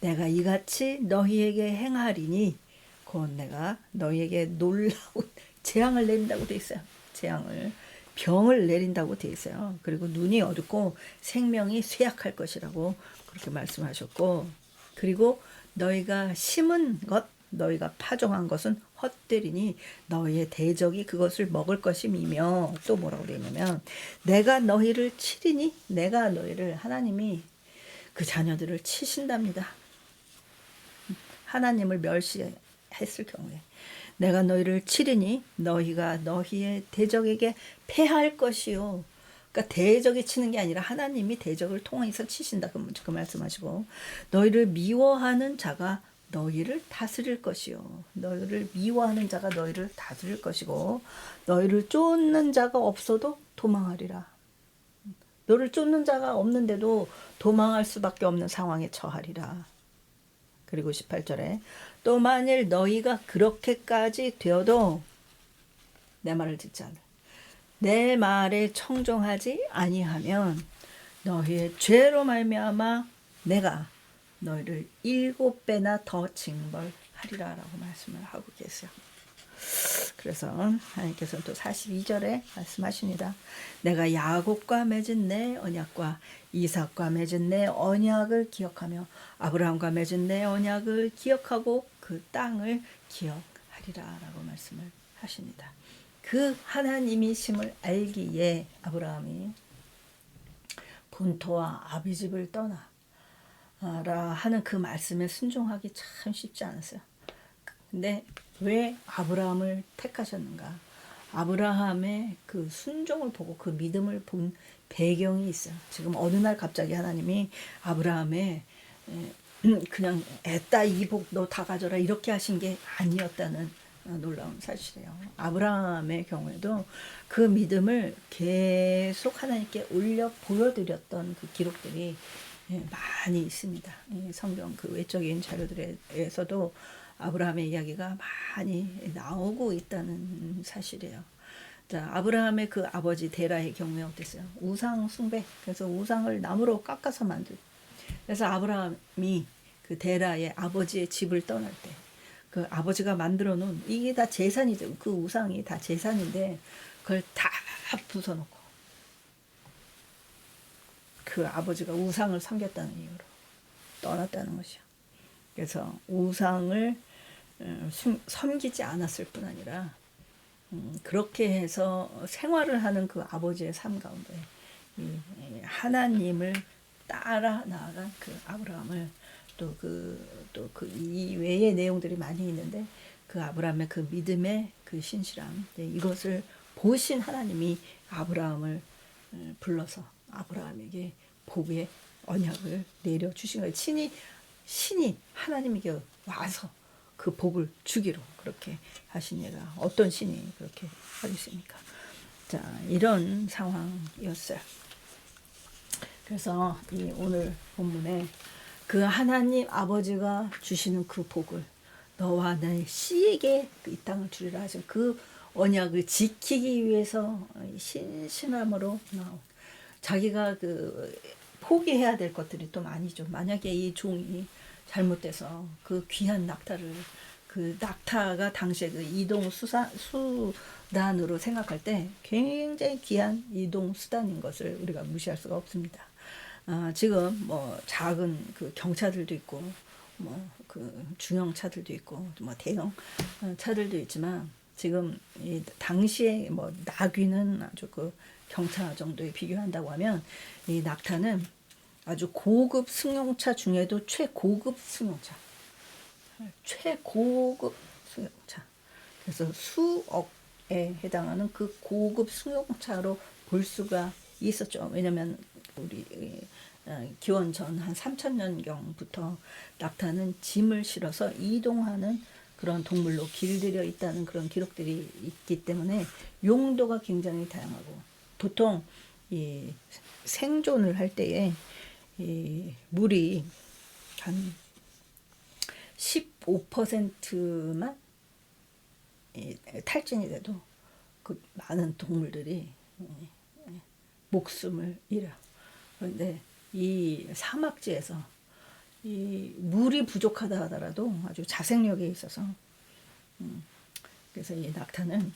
내가 이같이 너희에게 행하리니 곧 내가 너희에게 놀라운 재앙을 내린다고 돼 있어요. 재앙을, 병을 내린다고 돼 있어요. 그리고 눈이 어둡고 생명이 쇠약할 것이라고 그렇게 말씀하셨고, 그리고 너희가 심은 것, 너희가 파종한 것은 헛되리니 너희의 대적이 그것을 먹을 것임이며, 또 뭐라고 되어 있냐면 내가 너희를 치리니, 내가 너희를, 하나님이 그 자녀들을 치신답니다. 하나님을 멸시했을 경우에 내가 너희를 치리니 너희가 너희의 대적에게 패할 것이요. 그러니까 대적이 치는 게 아니라 하나님이 대적을 통해서 치신다, 그 말씀하시고, 너희를 미워하는 자가 너희를 다스릴 것이요. 너희를 미워하는 자가 너희를 다스릴 것이고, 너희를 쫓는 자가 없어도 도망하리라. 너를 쫓는 자가 없는데도 도망할 수밖에 없는 상황에 처하리라. 그리고 18절에 또 만일 너희가 그렇게까지 되어도 내 말을 듣지 않을, 내 말에 청종하지 아니하면 너희의 죄로 말미암아 내가 너희를 7배나 더 징벌하리라 라고 말씀을 하고 계세요. 그래서 하나님께서는 또 42절에 말씀하십니다. 내가 야곱과 맺은 내 언약과 이삭과 맺은 내 언약을 기억하며 아브라함과 맺은 내 언약을 기억하고 그 땅을 기억하리라 라고 말씀을 하십니다. 그 하나님이심을 알기에 아브라함이 본토와 아비집을 떠나라 하는 그 말씀에 순종하기 참 쉽지 않았어요. 근데 왜 아브라함을 택하셨는가? 아브라함의 그 순종을 보고 그 믿음을 본 배경이 있어요. 지금 어느 날 갑자기 하나님이 아브라함의 그냥 애따 이복 너 다 가져라 이렇게 하신 게 아니었다는 놀라운 사실이에요. 아브라함의 경우에도 그 믿음을 계속 하나님께 올려 보여드렸던 그 기록들이 많이 있습니다. 성경 그 외적인 자료들에서도 아브라함의 이야기가 많이 나오고 있다는 사실이에요. 자, 아브라함의 그 아버지 데라의 경우에 어땠어요? 우상 숭배. 그래서 우상을 나무로 깎아서 만들. 그래서 아브라함이 그 데라의 아버지의 집을 떠날 때 그 아버지가 만들어 놓은 이게 다 재산이죠. 그 우상이 다 재산인데 그걸 다 부숴놓고 그 아버지가 우상을 섬겼다는 이유로 떠났다는 것이요. 그래서 우상을 섬기지 않았을 뿐 아니라 그렇게 해서 생활을 하는 그 아버지의 삶 가운데 이 하나님을 따라 나아간 그 아브라함을 또 그 이외의 내용들이 많이 있는데 그 아브라함의 그 믿음의 그 신실함, 이것을 보신 하나님이 아브라함을 불러서 아브라함에게 복의 언약을 내려주신 거예요. 신이 하나님에게 와서 그 복을 주기로 그렇게 하신 예가 어떤 신이 그렇게 하겠습니까? 자, 이런 상황이었어요. 그래서 이 오늘 본문에 그 하나님 아버지가 주시는 그 복을 너와 내 씨에게 이 땅을 주리라 하신 그 언약을 지키기 위해서 신실함으로 나온 자기가 그 포기해야 될 것들이 또 많이죠. 만약에 이 종이 잘못돼서 그 귀한 낙타를 그 낙타가 당시에 그 이동 수단으로 생각할 때 굉장히 귀한 이동 수단인 것을 우리가 무시할 수가 없습니다. 지금 뭐 작은 그 경차들도 있고 뭐 그 중형 차들도 있고 뭐 대형 차들도 있지만 지금 이 당시에 뭐 나귀는 아주 그 경차 정도에 비교한다고 하면 이 낙타는 아주 고급 승용차 중에도 최고급 승용차. 최고급 승용차. 그래서 수억에 해당하는 그 고급 승용차로 볼 수가 있었죠. 왜냐면 우리 기원 전 한 3000년경부터 낙타는 짐을 실어서 이동하는 그런 동물로 길들여 있다는 그런 기록들이 있기 때문에 용도가 굉장히 다양하고 보통 이 생존을 할 때에 이 물이 한 15%만 탈진이 돼도 그 많은 동물들이 목숨을 잃어. 그런데 이 사막지에서 이 물이 부족하다 하더라도 아주 자생력이 있어서 그래서 이 낙타는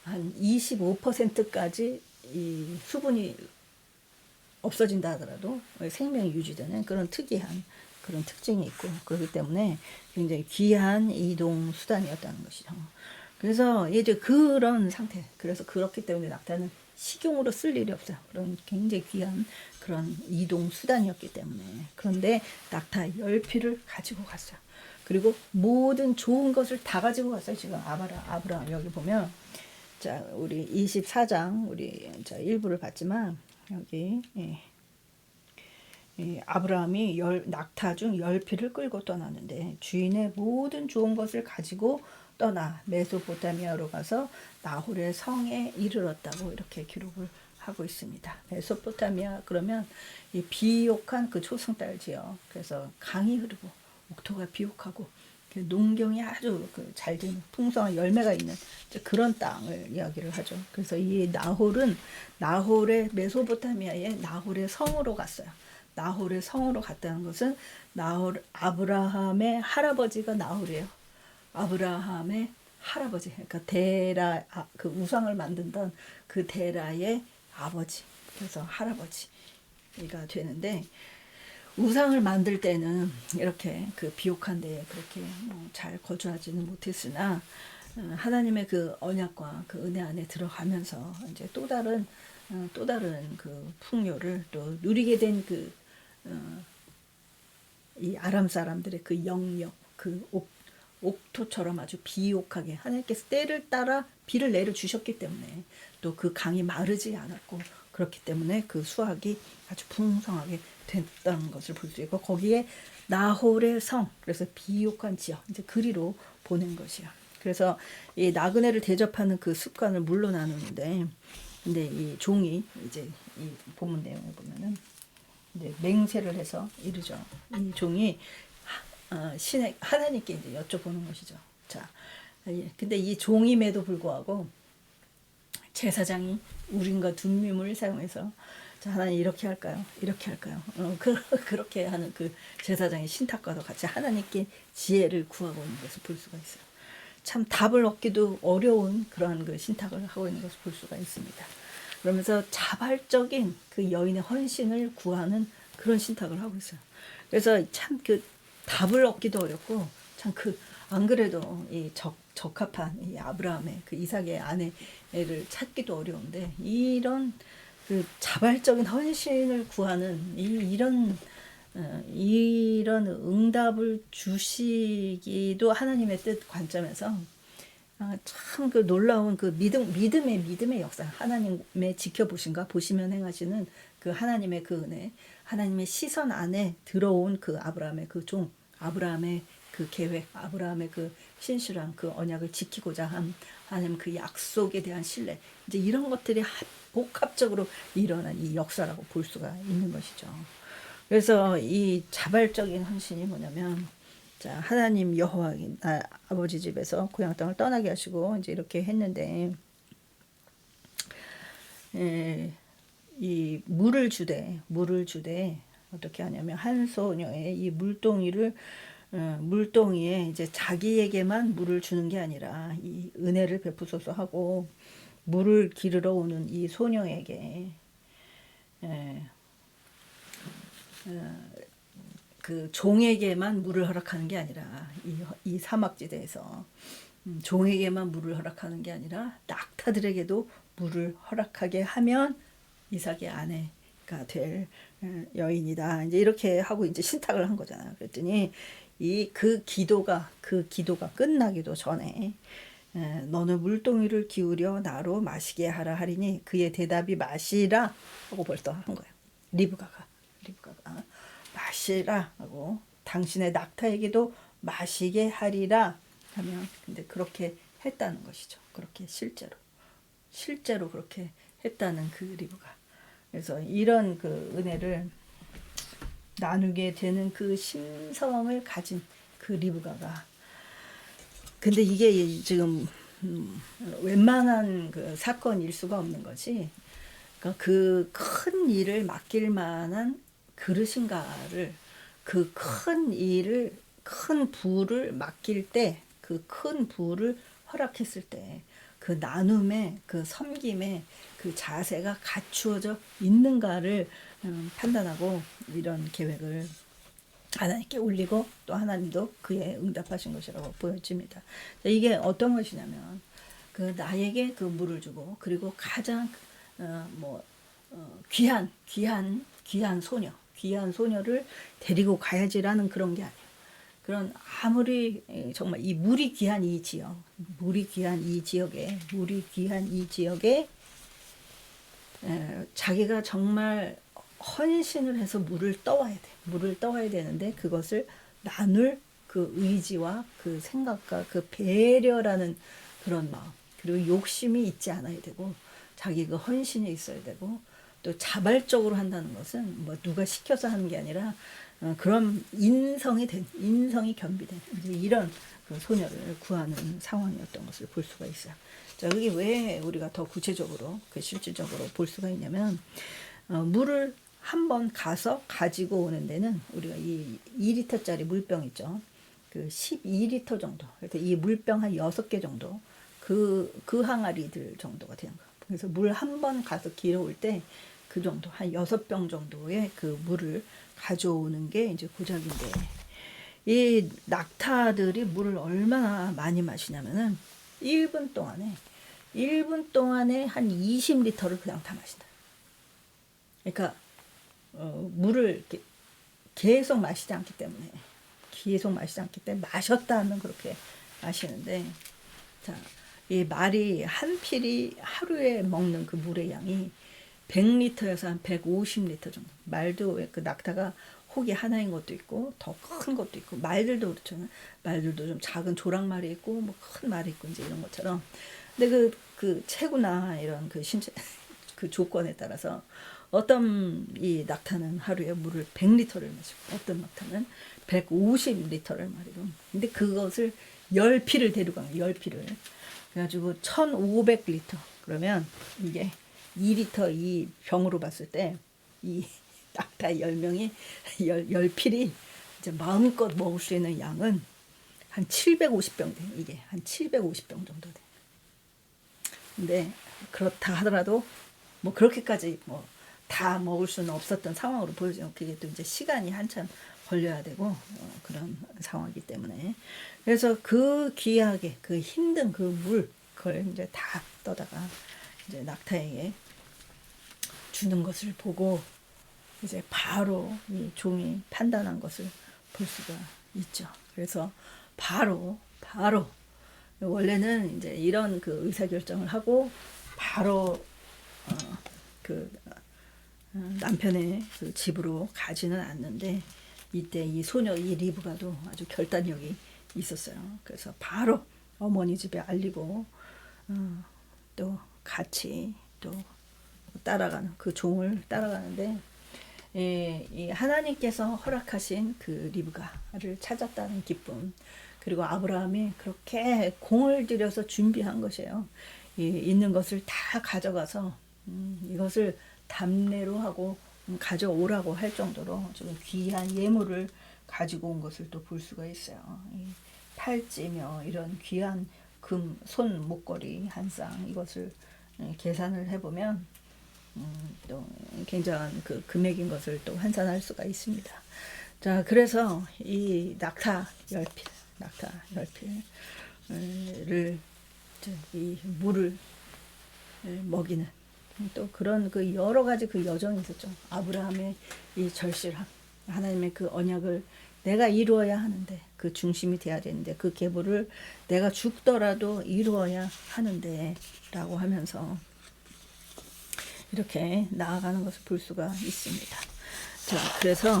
한 25%까지 이 수분이 없어진다 하더라도 생명이 유지되는 그런 특이한 그런 특징이 있고 그렇기 때문에 굉장히 귀한 이동 수단이었다는 것이죠. 그래서 이제 그런 상태. 그래서 그렇기 때문에 낙타는 식용으로 쓸 일이 없어요. 그런 굉장히 귀한 그런 이동 수단이었기 때문에. 그런데 낙타 10피를 가지고 갔어요. 그리고 모든 좋은 것을 다 가지고 갔어요. 지금 아브라함 여기 보면 자 우리 24장 우리 자 일부를 봤지만 여기 아브라함이 낙타 중 10피를 끌고 떠났는데 주인의 모든 좋은 것을 가지고 떠나 메소포타미아로 가서 나홀의 성에 이르렀다고 이렇게 기록을 하고 있습니다. 메소포타미아 그러면 이 비옥한 그 초승달 지역 그래서 강이 흐르고 옥토가 비옥하고 농경이 아주 잘 되는 풍성한 열매가 있는 그런 땅을 이야기를 하죠. 그래서 이 나홀의 메소포타미아의 나홀의 성으로 갔어요. 나홀의 성으로 갔다는 것은 아브라함의 할아버지가 나홀이에요. 아브라함의 할아버지, 그러니까 데라 그 우상을 만든던 그 데라의 아버지, 그래서 할아버지가 되는데 우상을 만들 때는 이렇게 그 비옥한 데에 그렇게 잘 거주하지는 못했으나 하나님의 그 언약과 그 은혜 안에 들어가면서 이제 또 다른 그 풍요를 또 누리게 된 이 아람 사람들의 그 영역, 그 옥토처럼 아주 비옥하게 하나님께서 때를 따라 비를 내려 주셨기 때문에 또 그 강이 마르지 않았고 그렇기 때문에 그 수확이 아주 풍성하게 됐다는 것을 볼 수 있고 거기에 나홀의 성 그래서 비옥한 지역 이제 그리로 보낸 것이야. 그래서 이 나그네를 대접하는 그 습관을 물로 나누는데 근데 이 종이 이제 이 본문 내용을 보면은 이제 맹세를 해서 이르죠. 이 종이 신의 하나님께 이제 여쭤보는 것이죠. 자, 근데 이 종임에도 불구하고 제사장이 우림과 둠밈을 사용해서 자, 하나님 이렇게 할까요? 이렇게 할까요? 그렇게 하는 그 제사장의 신탁과도 같이 하나님께 지혜를 구하고 있는 것을 볼 수가 있어요. 참 답을 얻기도 어려운 그러한 그 신탁을 하고 있는 것을 볼 수가 있습니다. 그러면서 자발적인 그 여인의 헌신을 구하는 그런 신탁을 하고 있어요. 그래서 참 그 답을 얻기도 어렵고 참 안 그래도 이 적합한 이 아브라함의 그 이삭의 아내를 찾기도 어려운데 이런 그 자발적인 헌신을 구하는 이런 응답을 주시기도 하나님의 뜻 관점에서 참 그 놀라운 그 믿음의 역사 하나님의 지켜보신가 보시면 행하시는 그 하나님의 그 은혜 하나님의 시선 안에 들어온 그 아브라함의 그 종 아브라함의 그 계획, 아브라함의 그 신실한 그 언약을 지키고자 한 하나님 그 약속에 대한 신뢰, 이제 이런 것들이 복합적으로 일어난 이 역사라고 볼 수가 있는 것이죠. 그래서 이 자발적인 헌신이 뭐냐면, 자, 하나님 여호와 아버지 집에서 고향 땅을 떠나게 하시고 이제 이렇게 했는데, 이 물을 주되 어떻게 하냐면 한 소녀의 이 물동이에 이제 자기에게만 물을 주는 게 아니라 이 은혜를 베푸소서 하고 물을 기르러 오는 이 소녀에게 그 종에게만 물을 허락하는 게 아니라 이 사막지대에서 종에게만 물을 허락하는 게 아니라 낙타들에게도 물을 허락하게 하면 이삭의 아내가 될 여인이다. 이제 이렇게 하고 이제 신탁을 한 거잖아요. 그랬더니 그 기도가 끝나기도 전에 너는 물동이를 기울여 나로 마시게 하라 하리니 그의 대답이 마시라 하고 벌써 한 거예요. 리브가가 마시라 하고 당신의 낙타에게도 마시게 하리라 하면, 근데 그렇게 했다는 것이죠. 그렇게 실제로 그렇게 했다는 그 리브가. 그래서 이런 그 은혜를 나누게 되는 그 심성을 가진 그 리브가가, 근데 이게 지금 웬만한 그 사건일 수가 없는 거지. 그러니까 그 큰 일을 맡길 만한 그릇인가를, 그 큰 부를 맡길 때, 그 큰 부를 허락했을 때 그 나눔의 그 섬김의 그 자세가 갖추어져 있는가를 판단하고 이런 계획을 하나님께 올리고 또 하나님도 그에 응답하신 것이라고 보여집니다. 이게 어떤 것이냐면, 그 나에게 그 물을 주고 그리고 가장 귀한 소녀를 데리고 가야지라는 그런 게 아니에요. 그런 아무리 정말 이 물이 귀한 이 지역에 자기가 정말 헌신을 해서 물을 떠와야 되는데 그것을 나눌 그 의지와 그 생각과 그 배려라는 그런 마음, 그리고 욕심이 있지 않아야 되고 자기 그 헌신이 있어야 되고, 또 자발적으로 한다는 것은 뭐 누가 시켜서 하는 게 아니라 그런 인성이 겸비된 이제 이런 그 소녀를 구하는 상황이었던 것을 볼 수가 있어요. 자, 여기 왜 우리가 더 구체적으로 그 실질적으로 볼 수가 있냐면, 물을 한번 가서 가지고 오는 데는 우리가 이 2리터짜리 물병 있죠. 그 12리터 정도. 그래서 이 물병 한 6개 정도. 그 항아리들 정도가 되는 거예요. 그래서 물 한 번 가서 길어올 때 그 정도, 한 6병 정도의 그 물을 가져오는 게 이제 고작인데, 이 낙타들이 물을 얼마나 많이 마시냐면은 1분 동안에 한 20리터를 그냥 다 마신다. 그러니까 물을 이렇게 계속 마시지 않기 때문에 마셨다 하면 그렇게 마시는데, 자, 이 말이 한 필이 하루에 먹는 그 물의 양이 100리터에서 한 150리터 정도. 말도 그 낙타가 혹이 하나인 것도 있고 더 큰 것도 있고, 말들도 그렇잖아요. 말들도 좀 작은 조랑말이 있고 뭐 큰 말이 있고 이제 이런 것처럼. 근데 그 체구나 이런 그 신체 그 조건에 따라서 어떤 이 낙타는 하루에 물을 100리터를 마시고 어떤 낙타는 150리터를 마시고, 근데 그것을 10피를 데려간 거예요. 10피를. 그래가지고 1500리터. 그러면 이게 2리터 이 병으로 봤을 때 이 낙타 10명이 10필이 이제 마음껏 먹을 수 있는 양은 한 750병 돼. 이게 한 750병 정도 돼. 근데 그렇다 하더라도 뭐 그렇게까지 뭐 다 먹을 수는 없었던 상황으로 보여져요. 그게 또 이제 시간이 한참 걸려야 되고 그런 상황이기 때문에. 그래서 그 귀하게 그 힘든 그 물 그걸 이제 다 떠다가 이제 낙타에게 주는 것을 보고 이제 바로 이 종이 판단한 것을 볼 수가 있죠. 그래서 바로 원래는 이제 이런 그 의사결정을 하고 바로 남편의 그 집으로 가지는 않는데, 이때 이 소녀 이 리브가도 아주 결단력이 있었어요. 그래서 바로 어머니 집에 알리고 또 같이 또 따라가는 그 종을 따라가는데 이 하나님께서 허락하신 그 리브가를 찾았다는 기쁨, 그리고 아브라함이 그렇게 공을 들여서 준비한 것이에요. 있는 것을 다 가져가서 이것을 답례로 하고 가져오라고 할 정도로 좀 귀한 예물을 가지고 온 것을 또 볼 수가 있어요. 이 팔찌며 이런 귀한 금, 손 목걸이 한 쌍, 이것을 계산을 해보면 또 굉장한 그 금액인 것을 또 환산할 수가 있습니다. 자, 그래서 이 낙타 열필을 이 물을 먹이는 또 그런 그 여러 가지 그 여정이 있었죠. 아브라함의 이 절실함, 하나님의 그 언약을 내가 이루어야 하는데, 그 중심이 돼야 되는데, 그 계보를 내가 죽더라도 이루어야 하는데 라고 하면서 이렇게 나아가는 것을 볼 수가 있습니다. 자, 그래서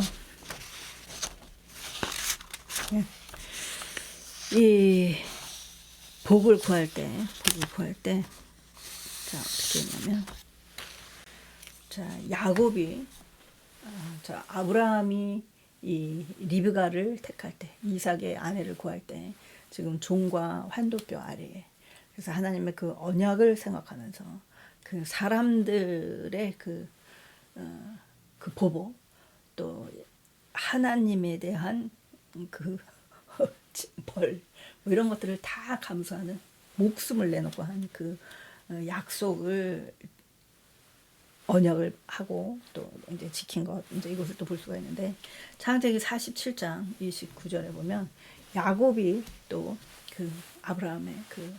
이 복을 구할 때 자, 어떻게 했냐면, 자, 야곱이 자, 아브라함이 이 리브가를 택할 때, 이삭의 아내를 구할 때 지금 종과 환도뼈 아래에, 그래서 하나님의 그 언약을 생각하면서 그 사람들의 그 보복, 또 하나님에 대한 그 벌, 뭐 이런 것들을 다 감수하는, 목숨을 내놓고 한 그 약속을, 언약을 하고 또 이제 지킨 것, 이제 이것을 또 볼 수가 있는데, 창세기 47장 29절에 보면 야곱이 또 그 아브라함의 그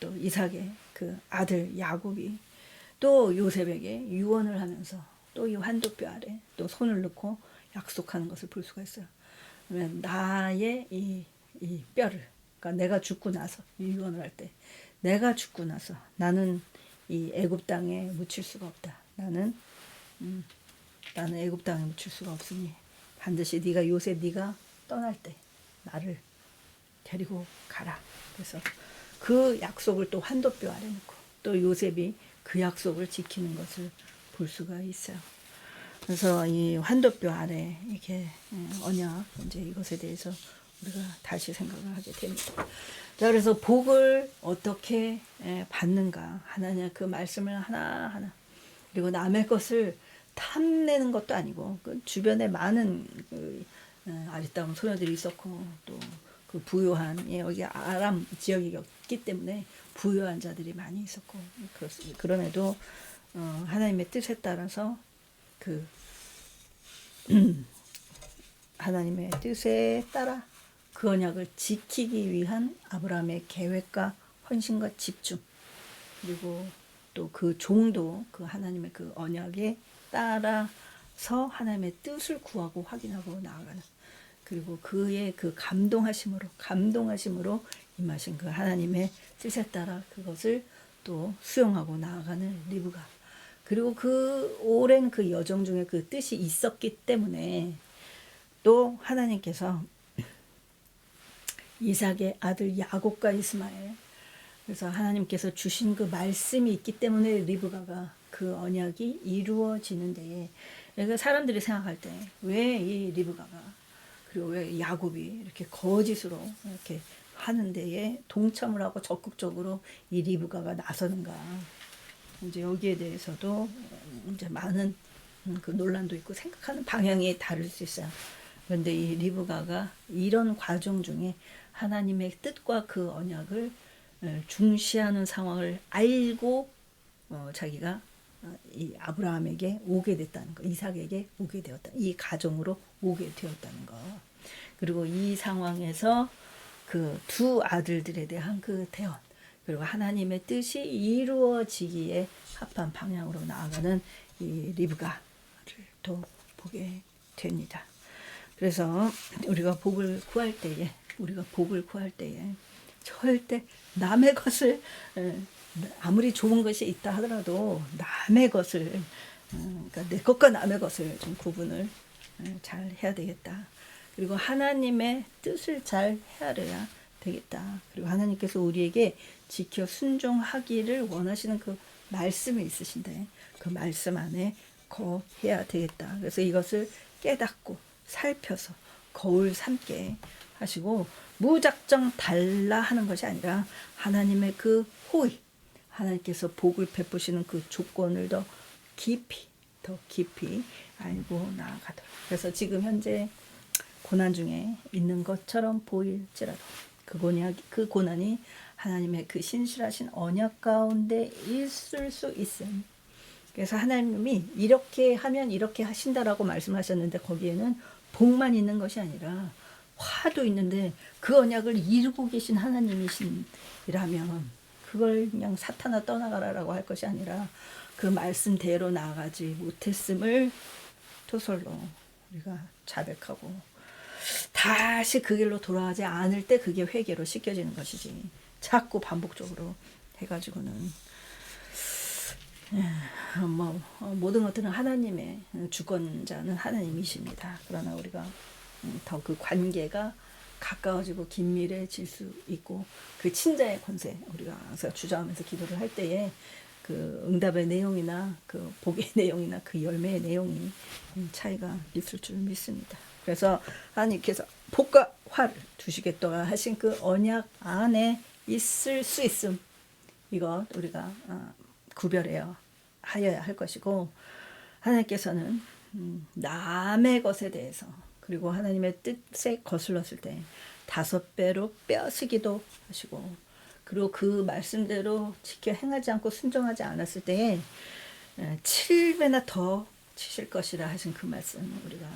또 이삭의 그 아들 야곱이 또 요셉에게 유언을 하면서 또 이 환도뼈 아래 또 손을 넣고 약속하는 것을 볼 수가 있어요. 그러면 나의 이 뼈를, 그러니까 내가 죽고 나서, 유언을 할 때 내가 죽고 나서 나는 이 애굽 땅에 묻힐 수가 없다. 나는 애굽 땅에 묻힐 수가 없으니 반드시 네가 요셉, 네가 떠날 때 나를 데리고 가라. 그래서 그 약속을 또 환도뼈 아래 놓고 또 요셉이 그 약속을 지키는 것을 볼 수가 있어요. 그래서 이 환도뼈 아래 이렇게 언약, 이제 이것에 대해서 우리가 다시 생각을 하게 됩니다. 자, 그래서 복을 어떻게 받는가, 하나님 그 말씀을 하나하나, 그리고 남의 것을 탐내는 것도 아니고, 그 주변에 많은 그 아리따운 소녀들이 있었고, 또 그 부유한, 여기 아람 지역이었기 때문에 부유한 자들이 많이 있었고, 그렇습니다. 그럼에도 하나님의 뜻에 따라서 그 하나님의 뜻에 따라 그 언약을 지키기 위한 아브라함의 계획과 헌신과 집중, 그리고 또 그 종도 그 하나님의 그 언약에 따라서 하나님의 뜻을 구하고 확인하고 나아가는, 그리고 그의 그 감동하심으로 임하신 그 하나님의 뜻에 따라 그것을 또 수용하고 나아가는 리브가, 그리고 그 오랜 그 여정 중에 그 뜻이 있었기 때문에 또 하나님께서 이삭의 아들 야곱과 이스마엘, 그래서 하나님께서 주신 그 말씀이 있기 때문에 리브가가 그 언약이 이루어지는 데에, 그러니까 사람들이 생각할 때 왜 이 리브가가, 그리고 왜 야곱이 이렇게 거짓으로 이렇게 하는 데에 동참을 하고 적극적으로 이 리브가가 나서는가, 이제 여기에 대해서도 이제 많은 그 논란도 있고 생각하는 방향이 다를 수 있어요. 그런데 이 리브가가 이런 과정 중에 하나님의 뜻과 그 언약을 중시하는 상황을 알고 자기가 이 아브라함에게 오게 됐다는 거, 이삭에게 오게 되었다, 이 가정으로 오게 되었다는 거, 그리고 이 상황에서 그 두 아들들에 대한 그 대언, 그리고 하나님의 뜻이 이루어지기에 합한 방향으로 나아가는 이 리브가를 또 보게 됩니다. 그래서 우리가 복을 구할 때에 절대 남의 것을, 아무리 좋은 것이 있다 하더라도 남의 것을, 그러니까 내 것과 남의 것을 좀 구분을 잘 해야 되겠다. 그리고 하나님의 뜻을 잘 헤아려야 되겠다. 그리고 하나님께서 우리에게 지켜 순종하기를 원하시는 그 말씀이 있으신데 그 말씀 안에 거해야 되겠다. 그래서 이것을 깨닫고 살펴서 거울 삼게 하시고 무작정 달라 하는 것이 아니라 하나님의 그 호의, 하나님께서 복을 베푸시는 그 조건을 더 깊이 알고 나아가도록. 그래서 지금 현재 고난 중에 있는 것처럼 보일지라도 그 고난이 하나님의 그 신실하신 언약 가운데 있을 수 있음. 그래서 하나님이 이렇게 하면 이렇게 하신다라고 말씀하셨는데 거기에는 복만 있는 것이 아니라 화도 있는데 그 언약을 이루고 계신 하나님이시라면 그걸 그냥 사탄아 떠나가라라고 할 것이 아니라 그 말씀대로 나아가지 못했음을 토설로 우리가 자백하고 다시 그 길로 돌아가지 않을 때 그게 회개로 씻겨지는 것이지 자꾸 반복적으로 해가지고는 모든 것들은 하나님의 주권자는 하나님이십니다. 그러나 우리가 더 그 관계가 가까워지고 긴밀해질 수 있고 그 친자의 권세 우리가 주저하면서 기도를 할 때에 그 응답의 내용이나 그 복의 내용이나 그 열매의 내용이 차이가 있을 줄 믿습니다. 그래서 하나님께서 복과 화를 주시겠다 하신 그 언약 안에 있을 수 있음 이것 우리가 구별해야 하여야 할 것이고 하나님께서는 남의 것에 대해서 그리고 하나님의 뜻에 거슬렀을 때 5배로 빼앗기도 하시고 그리고 그 말씀대로 지켜 행하지 않고 순종하지 않았을 때에 7배나 더 치실 것이라 하신 그 말씀 우리가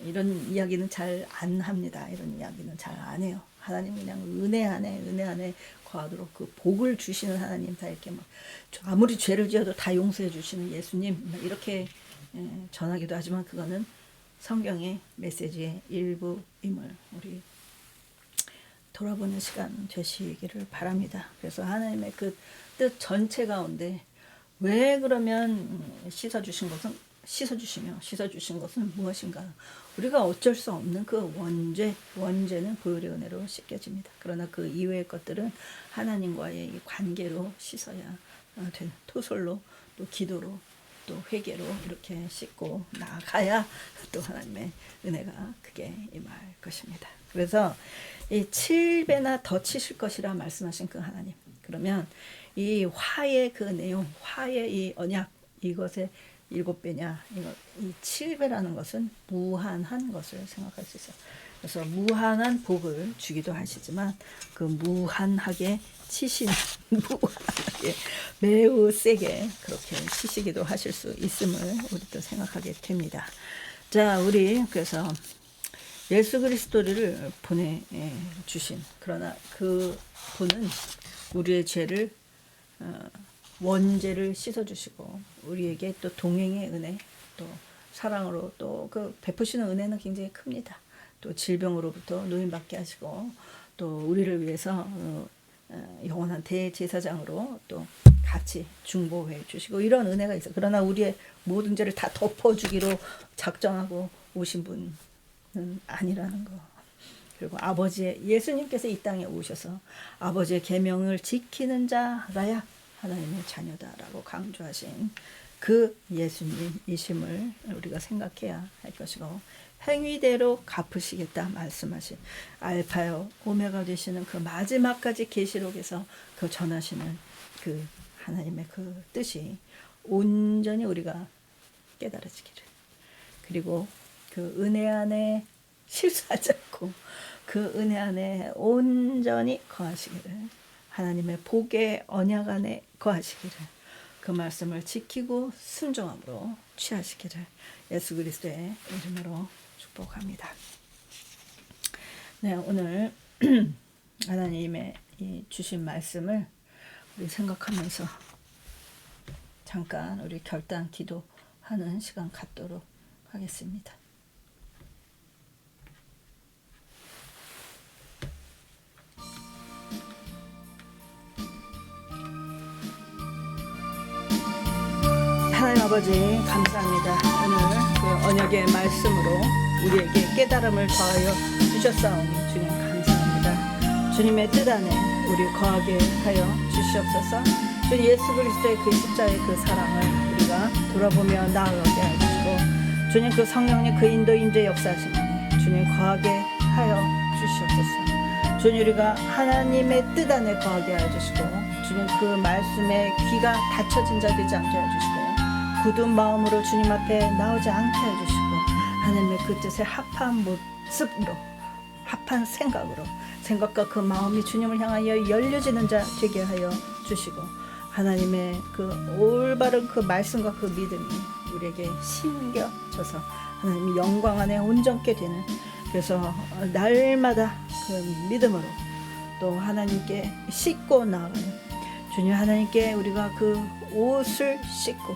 이런 이야기는 잘 안 합니다. 이런 이야기는 잘 안 해요. 하나님 그냥 은혜 안에 거하도록 그 복을 주시는 하나님 다 이렇게 막 아무리 죄를 지어도 다 용서해 주시는 예수님 이렇게 전하기도 하지만 그거는 성경의 메시지의 일부임을 우리 돌아보는 시간 되시기를 바랍니다. 그래서 하나님의 그 뜻 전체 가운데 왜 그러면 씻어주신 것은 무엇인가? 우리가 어쩔 수 없는 그 원죄는 보혈의 은혜로 씻겨집니다. 그러나 그 이외의 것들은 하나님과의 이 관계로 씻어야 되는 토설로 또 기도로 또 회개로 이렇게 씻고 나가야 또 하나님의 은혜가 크게 임할 것입니다. 그래서 이 7배나 더 치실 것이라 말씀하신 그 하나님. 그러면 이 화의 그 내용, 화의 이 언약 이것의 7배냐, 이 7배라는 것은 무한한 것을 생각할 수 있어요. 그래서 무한한 복을 주기도 하시지만 그 무한하게 치신 무한하게 매우 세게 그렇게 치시기도 하실 수 있음을 우리도 생각하게 됩니다. 자, 우리 그래서 예수 그리스도를 보내주신 그러나 그 분은 우리의 죄를 원죄를 씻어주시고 우리에게 또 동행의 은혜 또 사랑으로 또 그 베푸시는 은혜는 굉장히 큽니다. 또 질병으로부터 노인받게 하시고 또 우리를 위해서 영원한 대제사장으로 또 같이 중보해 주시고 이런 은혜가 있어요. 그러나 우리의 모든 죄를 다 덮어주기로 작정하고 오신 분은 아니라는 거. 그리고 예수님께서 이 땅에 오셔서 아버지의 계명을 지키는 자라야 하나님의 자녀다라고 강조하신 그 예수님이심을 우리가 생각해야 할 것이고 행위대로 갚으시겠다 말씀하신 알파요 오메가 되시는 그 마지막까지 계시록에서 그 전하시는 그 하나님의 그 뜻이 온전히 우리가 깨달아지기를 그리고 그 은혜 안에 실수하지 않고 그 은혜 안에 온전히 거하시기를 하나님의 복의 언약 안에 거하시기를 그 말씀을 지키고 순종함으로 취하시기를 예수 그리스도의 이름으로 축복합니다. 네, 오늘 하나님의 이 주신 말씀을 우리 생각하면서 잠깐 우리 결단 기도하는 시간 갖도록 하겠습니다. 하나님 아버지 감사합니다. 오늘 그 언약의 말씀으로 우리에게 깨달음을 더하여 주셨사오니 주님 감사합니다. 주님의 뜻 안에 우리 거하게 하여 주시옵소서. 주 예수 그리스도의 그 십자의 그 사랑을 우리가 돌아보며 나아가게 해주시고 주님 그 성령님 그 인도 임재 역사하시니 주님 거하게 하여 주시옵소서. 주님 우리가 하나님의 뜻 안에 거하게 하여 주시고 주님 그 말씀에 귀가 닫혀진 자 되지 않게 하여 주시고 굳은 마음으로 주님 앞에 나오지 않게 하여 주시고 하나님의 그 뜻에 합한 모습으로 합한 생각으로 생각과 그 마음이 주님을 향하여 열려지는 자 되게 하여 주시고 하나님의 그 올바른 그 말씀과 그 믿음이 우리에게 심겨져서 하나님의 영광 안에 온전케 되는 그래서 날마다 그 믿음으로 또 하나님께 씻고 나아가는 주님 하나님께 우리가 그 옷을 씻고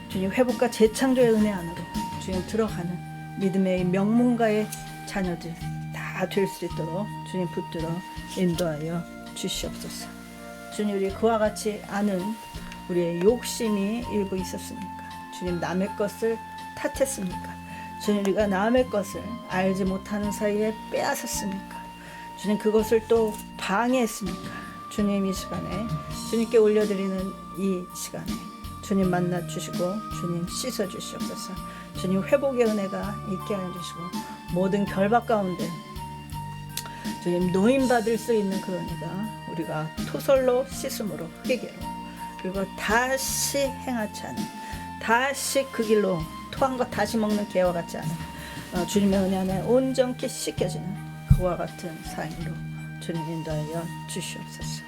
주님 회복과 재창조의 은혜 안으로 주님 들어가는 믿음의 명문가의 자녀들 다 될 수 있도록 주님 붙들어 인도하여 주시옵소서. 주님 우리 그와 같이 아는 우리의 욕심이 일부 있었습니까? 주님 남의 것을 탓했습니까? 주님 우리가 남의 것을 알지 못하는 사이에 빼앗았습니까? 주님 그것을 또 방해했습니까? 주님 이 시간에 주님께 올려드리는 이 시간에 주님 만나 주시고 주님 씻어 주시옵소서. 주님 회복의 은혜가 있게 하여 주시고 모든 결박 가운데 주님 노임받을 수 있는 그 은혜가 우리가 토설로 씻음으로 회개로 그리고 다시 행하지 않은 다시 그 길로 토한 것 다시 먹는 개와 같지 않은 주님의 은혜 안에 온전히 씻겨지는 그와 같은 삶으로 주님 인도하여 주시옵소서.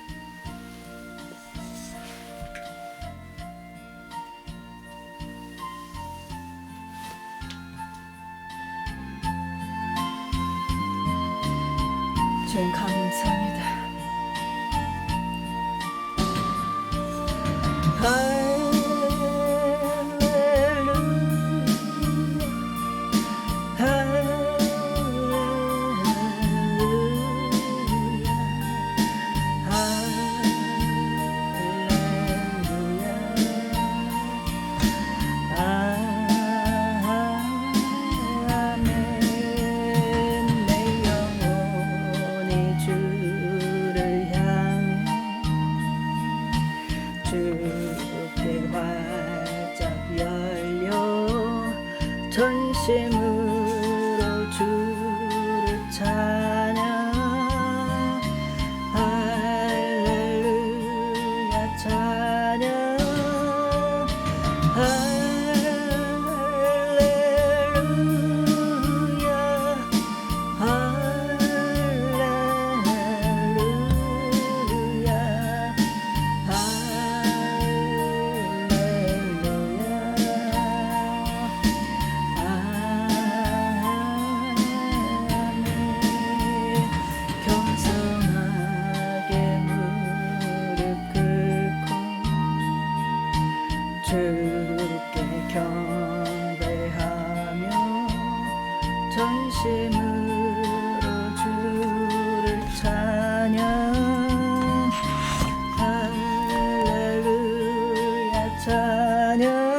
주님 감사합니다. 전심으로 주를 찬양 할렐루야 찬양 할렐루야 할렐루야 주께 경배하며 전심으로 주를 찬양 할렐루야 찬양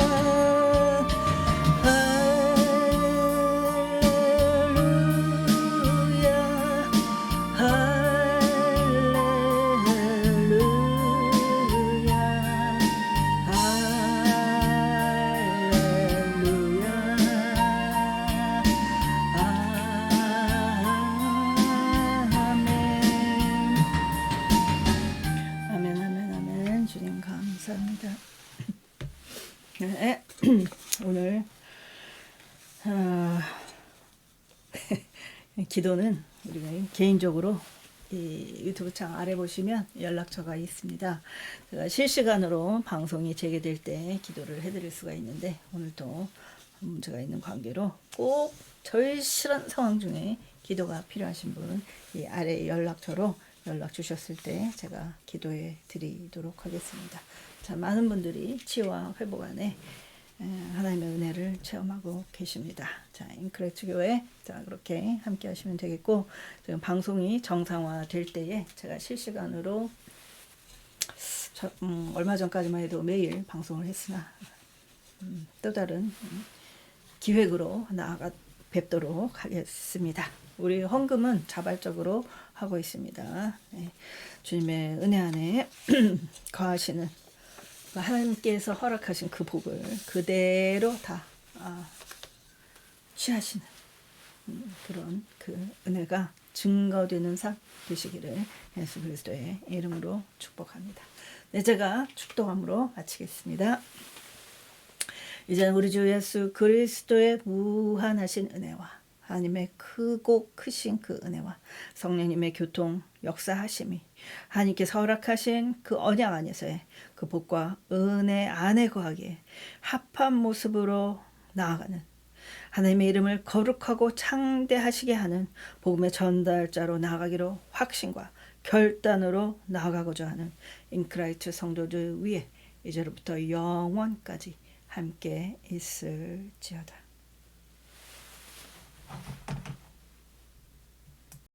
감사합니다. 네, 오늘 기도는 우리가 개인적으로 이 유튜브 창 아래 보시면 연락처가 있습니다. 제가 실시간으로 방송이 재개될 때 기도를 해드릴 수가 있는데 오늘도 문제가 있는 관계로 꼭 절실한 상황 중에 기도가 필요하신 분 이 아래 연락처로 연락 주셨을 때 제가 기도해 드리도록 하겠습니다. 자, 많은 분들이 치유와 회복 안에 하나님의 은혜를 체험하고 계십니다. 자, 인크레츠 교회 자 그렇게 함께 하시면 되겠고 지금 방송이 정상화 될 때에 제가 실시간으로 얼마 전까지만 해도 매일 방송을 했으나 또 다른 기획으로 나아가 뵙도록 하겠습니다. 우리 헌금은 자발적으로 하고 있습니다. 네. 주님의 은혜 안에 거하시는 하나님께서 허락하신 그 복을 그대로 다 취하시는 그런 그 은혜가 증거되는 삶 되시기를 예수 그리스도의 이름으로 축복합니다. 네, 제가 축도함으로 마치겠습니다. 이제 우리 주 예수 그리스도의 무한하신 은혜와 하나님의 크고 크신 그 은혜와 성령님의 교통 역사하심이 하나님께서 허락하신 그 언약 안에서의 그 복과 은혜 안에 거하기에 합한 모습으로 나아가는 하나님의 이름을 거룩하고 창대하시게 하는 복음의 전달자로 나아가기로 확신과 결단으로 나아가고자 하는 인크라이트 성도들 위에 이제로부터 영원까지 함께 있을지어다.